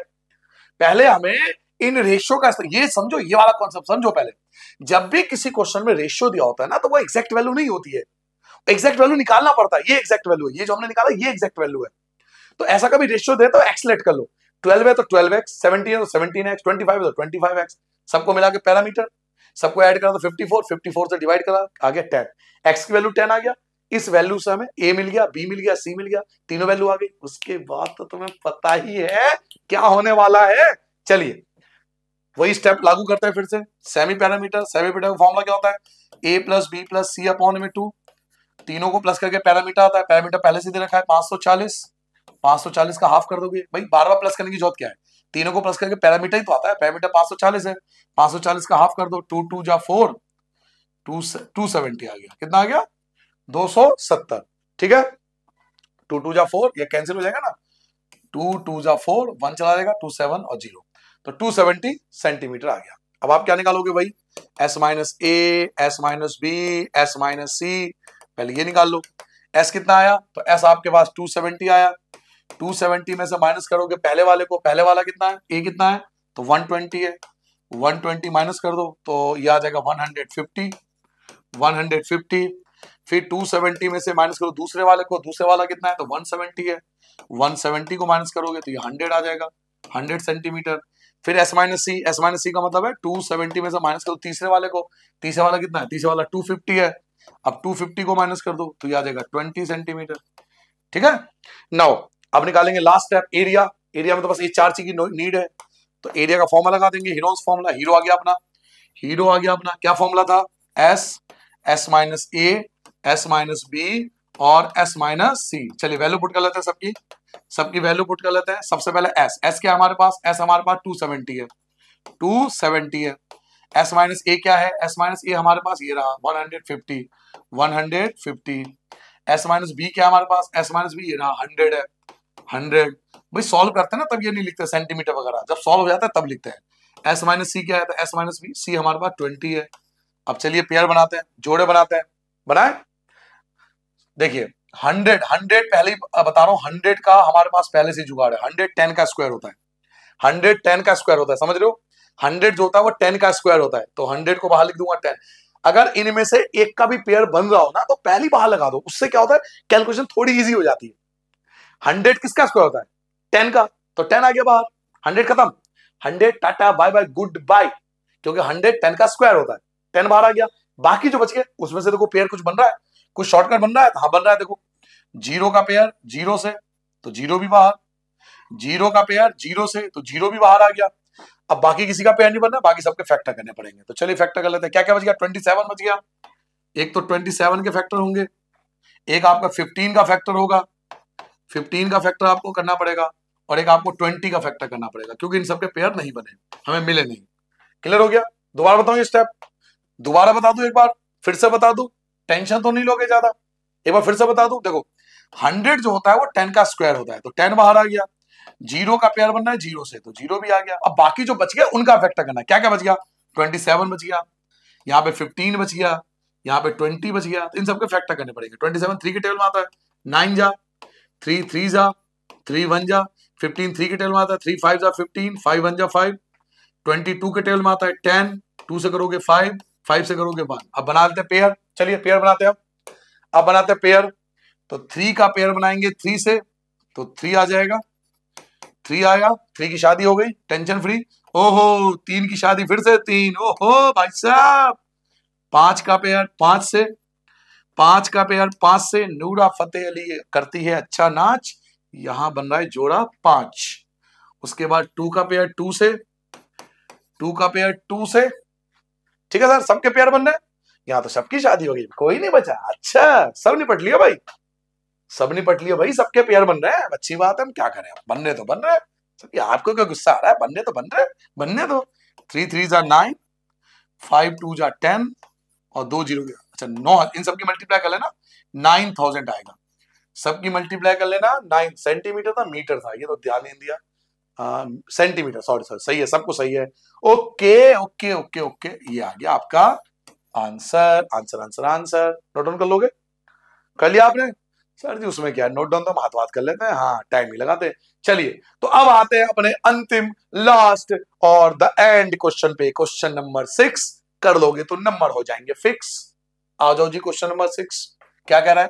[SPEAKER 1] पहले हमें इन रेशियो का, ये समझो, ये वाला कॉन्सेप्ट समझो पहले। जब भी किसी क्वेश्चन में रेशियो दिया होता है ना, तो वो एग्जैक्ट वैल्यू नहीं होती है, एग्जैक्ट वैल्यू निकालना पड़ता है। ये एग्जैक्ट वैल्यू है, ये जो हमने निकाला ये एग्जैक्ट वैल्यू है। तो ऐसा कभी रेशियो दे तो एक्सलेट कर लो, 12 है तो 12x, 17 है तो 17x, 25 है तो 25x, सबको मिला के पैरामीटर, सबको ऐड करा तो 54, 54 से डिवाइड करा आ गया 10, x की वैल्यू 10 आ गया, इस वैल्यू से हमें a मिल गया, b मिल गया, c मिल गया, तीनों वैल्यू आ गई। उसके बाद तो तुम्हें पता ही है क्या होने वाला है। चलिए वही स्टेप लागू करते हैं फिर से। सेमी पैरामीटर, सेमी पैरामीटर का फॉर्मूला क्या होता है, a plus B plus C upon में 2, तीनों को प्लस करके पैरामीटर आता है, पैरामीटर पहले से दे रखा है 540, 540 का हाफ कर दोगे, भाई बार बार प्लस करने की जरूरत क्या है, तीनों को प्लस करके पैरामीटर ही तो आता है, पैरामीटर 540 है, 540 का हाफ कर दो, 2 2 जा 4, 270 आ गया, कितना आ गया 270, ठीक है, 2 2 जा 4, ये कैंसिल हो जाएगा ना, 2 2 जा 4, 1 चला जाएगा, 2 7 और 0, तो 270 सेंटीमीटर आ गया। अब आप क्या निकालोगे भाई, s माइनस ए, S minus B, S minus c, पहले ये निकाल लो। s कितना आया, तो s आपके पास 270 आया, 270 में से माइनस करोगे पहले वाले को, पहले वाला कितना है, a कितना है, तो 120 है, 120 माइनस कर दो तो ये आ जाएगा 150, 150, फिर 270 में से माइनस करो दूसरे वाले को, दूसरे वाला कितना है, तो 170 है, 170 को माइनस करोगे तो ये 100 आ जाएगा, 100 सेंटीमीटर। फिर s माइनस सी, s माइनस सी का मतलब है 270 में से माइनस करो तीसरे वाले को, तीसरे वाला कितना है, तीसरे वाला 250 है, अब 250 को माइनस कर दो तो ये आ जाएगा 20 सेंटीमीटर, ठीक है। नाउ अब निकालेंगे लास्ट स्टेप, एरिया। एरिया में तो बस ये चार चीज की नीड है, तो एरिया का फॉर्मूला लगा देंगे, हीरोस फॉर्मूला, हीरो आ गया अपना, हीरो आ गया अपना, क्या फॉर्मूला था, एस, एस माइनस ए, एस माइनस बी और एस माइनस सी। चलिए वैल्यू पुट कर लेते हैं, सबकी सबकी वैल्यू पुट कर लेते हैं। सबसे पहले एस, एस क्या हमारे पास, एस हमारे पास 270 है, 270 है। एस माइनस ए क्या है, एस माइनस ए हमारे पास ये रहा 150, 150। एस माइनस बी क्या हमारे पास, एस माइनस बी ये रहा 100 है, 100। भाई सॉल्व करते हैं ना तब ये नहीं लिखते सेंटीमीटर वगैरह, जब सॉल्व हो जाता है तब लिखते हैं। एस माइनस सी क्या है, तो एस माइनस बी, सी हमारे पास 20 है। अब चलिए पेयर बनाते हैं, जोड़े बनाते हैं, बनाए। देखिए 100, 100 पहले ही बता रहा हूं, 100 का हमारे पास पहले से जुगाड़ है, 110 का स्क्वायर होता है, 110 का स्क्वायर होता है, समझ रहे हो, 100 जो होता है वो 10 का स्क्वायर होता है, तो 100 को बाहर लिख दूंगा 10। अगर इनमें से एक का भी पेयर बन रहा हो ना तो पहले बाहर लगा दो, उससे क्या होता है कैलकुलेशन थोड़ी इजी हो जाती है। 100 किसका स्क्वायर होता है, 10 का, तो 10 आ गया बाहर, 100 खत्म, 100 tata bye bye goodbye, क्योंकि 100 10 का स्क्वायर होता है, 10 बाहर आ गया। बाकी जो बच गए उसमें से देखो पेयर कुछ बन रहा है, कुछ शॉर्टकट बन रहा है, हाँ बन रहा है, देखो 0 का पेयर 0 से, तो 0 भी बाहर, 0 का पेयर 0 से, तो 0 भी बाहर आ गया। अब बाकी किसी का पेयर नहीं बनना, बाकी सबके फैक्टर करने पड़ेंगे, तो चलिए फैक्टर कर लेते हैं। क्या क्या बच गया, 27 बच गया, एक तो 27 के फैक्टर होंगे, एक आपका 15 का फैक्टर होगा, 15 का फैक्टर आपको करना पड़ेगा, और एक आपको 20 का फैक्टर करना पड़ेगा, क्योंकि इन सबके पेयर नहीं बने, हमें मिले नहीं। क्लियर हो गया? दोबारा बताऊं ये स्टेप, दोबारा बता दूं एक बार, फिर से बता दूं, टेंशन तो नहीं लोगे ज्यादा, एक बार फिर से बता दूं। देखो 100 जो होता है वो 10 का स्क्वायर होता है, तो 10 बाहर आ गया, जीरो का पेयर बनना है जीरो से, तो जीरो भी आ गया। अब बाकी जो बच गया उनका फैक्टर करना है। क्या क्या बच गया? 27 बच गया, यहाँ पे 15 बच गया, यहाँ पे 20 बच गया, तो इन सबके फैक्टर करने पड़ेंगे। 27 3 के टेबल में आता है, 9 जा 3 3 जा 3 1 जा, 15 3 के टेबल में आता है, 3 5 जा 15, 5 1 जा 5, 22 के टेबल में आता है 10, 2 से करोगे 5, 5 से करोगे 1। अब बना लेते हैं पेयर, चलिए पेयर बनाते हैं। अब बनाते हैं पेयर, तो 3 का पेयर बनाएंगे 3 से, तो 3 आ जाएगा, 3 आया, 3 की शादी हो गई, टेंशन फ्री। ओहो 3 की शादी फिर से 3, ओहो भाई साहब। 5 का पेयर 5 से, 5 का पेयर 5 से, नूरा फतेह अली करती है अच्छा नाच, यहां बन रहा है जोड़ा 5। उसके बाद 2 का पेयर 2 से, 2 का पेयर 2 से, ठीक है सर, सबके पेयर बन रहे हैं। यहाँ तो सबकी शादी हो गई, कोई नहीं बचा। अच्छा सब निपट लिया भाई, सब निपट लिया भाई, सबके पेयर बन रहे हैं, अच्छी बात है। हम क्या करें, बनने तो बन रहे हैं सब। आपको क्या गुस्सा आ रहा है? बनने तो बन रहे हैं, बनने दो। 3 3 जा 9, 5 2 जा 10 और 2 0 गया। अच्छा 9, इन सबकी मल्टीप्लाई कर लेना, 9000 आएगा। सबकी मल्टीप्लाई कर लेना। 9 सेंटीमीटर था, मीटर था, ये तो ध्यान नहीं दिया। सेंटीमीटर, सॉरी सर, सही है, सबको सही है। ओके ओके ओके ओके, ये आ गया आपका answer. Answer answer answer note down कर लोगे? कर लिया आपने? सर जी उसमें क्या है, नोट डाउन तो हम हाथ हाथ कर लेते हैं, हाँ टाइम नहीं लगाते। चलिए तो अब आते हैं अपने अंतिम, लास्ट और द एंड क्वेश्चन पे। क्वेश्चन नंबर 6 कर लोगे तो नंबर हो जाएंगे फिक्स। आ जाओ जी, क्वेश्चन नंबर 6 क्या कह रहा है?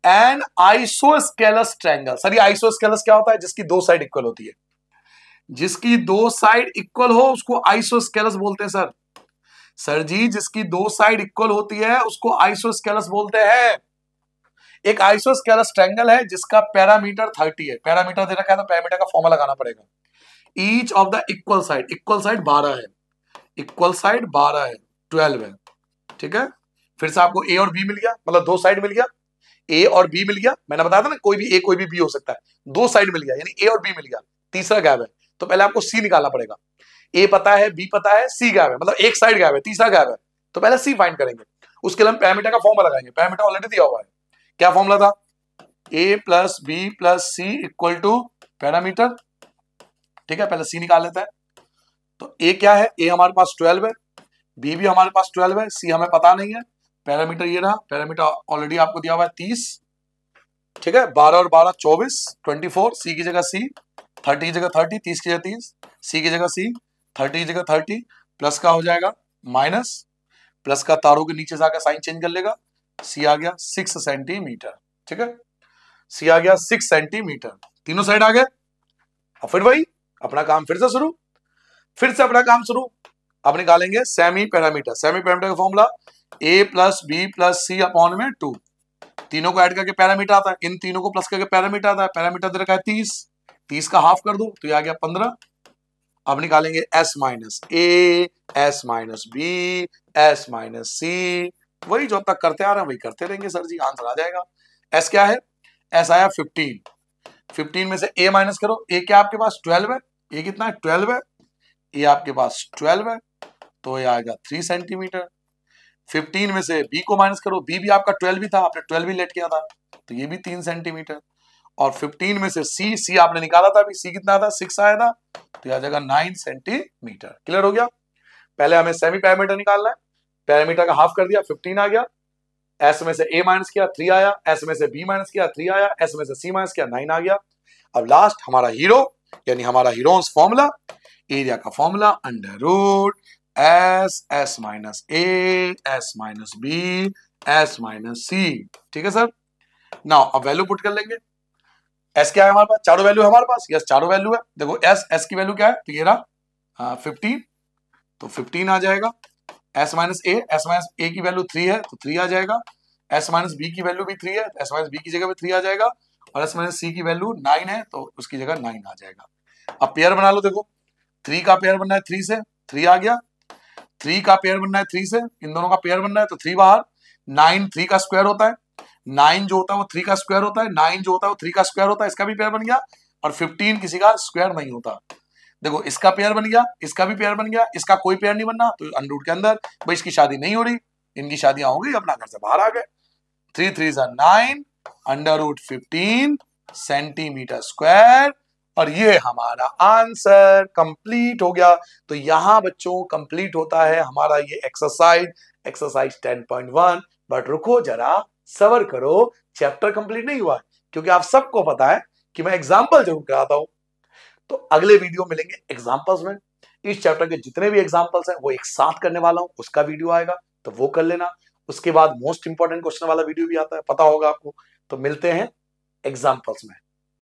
[SPEAKER 1] An isosceles triangle. सर ये आइसोस्केलस क्या होता है? जिसकी दो साइड इक्वल होती है, जिसकी दो साइड इक्वल हो उसको आइसोस्केलस बोलते हैं सर। सर जी जिसकी दो साइड इक्वल होती है उसको आइसोस्केलस बोलते हैं। एक आइसोस्केलस ट्रायंगल है जिसका पैरामीटर 30 है। पैरामीटर दे रखा है तो पैरामीटर का फॉर्मूला लगाना पड़ेगा। Each of the equal side 12 है, इक्वल साइड 12 है, 12 है, ठीक है। फिर से आपको ए और बी मिल गया, मतलब दो साइड मिल गया, ए और बी मिल गया। मैंने बताया था ना कोई भी ए कोई भी बी हो सकता है, दो साइड मिल गया यानी ए और बी मिल गया। तीसरा गैप है, तो पहले आपको सी निकालना पड़ेगा। ए पता है, बी पता है, सी गैप है, मतलब एक साइड गैप है, तीसरा गैप है, तो पहले सी फाइंड करेंगे। उसके लिए हम पैरामीटर का फॉर्मूला लगाएंगे। पैरामीटर ऑलरेडी दिया हुआ है, क्या फॉर्मूला था? A plus B plus C equal to parameter, ठीक है। पहले सी निकाल लेता है, तो ए क्या है? ए हमारे पास 12 है, बी भी हमारे पास 12 है, सी हमें पता नहीं है। पैरामीटर ये रहा, पैरामीटर ऑलरेडी आपको दिया हुआ है 30, ठीक है। 12 और 12 24, 24, सी की जगह सी, 30 की जगह 30, 30 की जगह 30, सी की जगह सी, 30 की जगह 30, प्लस का हो जाएगा माइनस, प्लस का तारों के नीचे जाकर साइन चेंज कर लेगा। सी आ गया 6 सेंटीमीटर, ठीक है। सी आ गया 6 सेंटीमीटर, तीनों साइड आ गए। और फिर वही अपना काम फिर से शुरू, फिर से अपना काम शुरू। अब निकालेंगे सेमी पैरामीटर। सेमी पैरामीटर का फॉर्मूला ए plus B plus C upon में 2, तीनों को ऐड करके पैरामीटर आता है, इन तीनों को प्लस करके पैरामीटर आता है। पैरामीटर दे रखा है 30, 30 का हाफ कर दो तो ये आ गया 15। अब निकालेंगे एस माइनस ए, S minus B, S minus c, वही जो अब तक करते आ रहे हैं वही करते रहेंगे सर जी, आंसर आ जाएगा। एस क्या है? एस आया 15, 15 में से ए माइनस करो, ए क्या आपके पास 12 है, ए कितना है 12 है, ए आपके पास 12 है, तो ये आएगा 3 सेंटीमीटर। 15 में से बी को माइनस करो, बी भी आपका 12 भी था, आपने 12 भी लेट किया था, तो ये भी 3 सेंटीमीटर। और 15 में से सी, सी आपने निकाला था अभी, सी कितना था 6 आया था, तो आ जाएगा 9 सेंटीमीटर। क्लियर हो गया? पहले हमें सेमी पैरामीटर निकालना है, पैरामीटर का हाफ कर दिया 15 आ गया, एस में से ए माइनस किया 3 आया, एस में से बी माइनस किया 3 आया, एस में से सी माइनस किया 9 आ गया। अब लास्ट हमारा हीरो यानी हमारा हीरोन्स फॉर्मूला, एरिया का formula under root S, S minus ए, S minus B, S minus c, ठीक है सर। नाउ अब वैल्यू पुट कर लेंगे। एस क्या है हमारे पास? चारों वैल्यू है हमारे पास, यस चारों वैल्यू है। देखो एस, एस की वैल्यू क्या है? तो ये रहा 15, तो 15 आ जाएगा। S minus A, S minus A की वैल्यू 3 है तो 3 आ जाएगा। एस माइनस बी की वैल्यू भी 3 है, एस माइनस बी की जगह पे 3 आ जाएगा। और एस माइनस सी की वैल्यू 9 है तो उसकी जगह 9 आ जाएगा। अब पेयर बना लो, देखो 3 का पेयर बनना है 3 से, 3 आ गया। 3 का पेयर बनना है 3 से, इन दोनों का पेयर बनना है तो 3 बाहर। 9 3 का स्क्वायर होता है, 9 जो होता है वो 3 का स्क्वायर होता है, 9 जो होता है वो 3 का स्क्वायर होता है, इसका भी पेयर बन गया। और 15 किसी का स्क्वायर नहीं होता। देखो इसका पेयर बन गया, इसका भी पेयर बन गया, इसका कोई पेयर नहीं बनना तो अंडर रूट के अंदर। भाई इसकी शादी नहीं हो रही, इनकी शादियां हो गई, अपना घर से बाहर आ गए। 3 3 9, अंडर रूट 15 सेंटीमीटर स्क्वायर और ये हमारा आंसर कंप्लीट हो गया। तो यहां बच्चों कंप्लीट होता है हमारा ये एक्सरसाइज 10.1। बट रुको जरा, सबर करो, चैप्टर कंप्लीट नहीं हुआ, क्योंकि आप सबको पता है कि मैं एग्जाम्पल जरूर कराता हूं। तो अगले वीडियो मिलेंगे एग्जाम्पल्स में। इस चैप्टर के जितने भी एग्जाम्पल्स हैं वो एक साथ करने वाला हूं, उसका वीडियो आएगा तो वो कर लेना। उसके बाद मोस्ट इंपॉर्टेंट क्वेश्चन वाला वीडियो भी आता है, पता होगा आपको। तो मिलते हैं एग्जाम्पल्स में।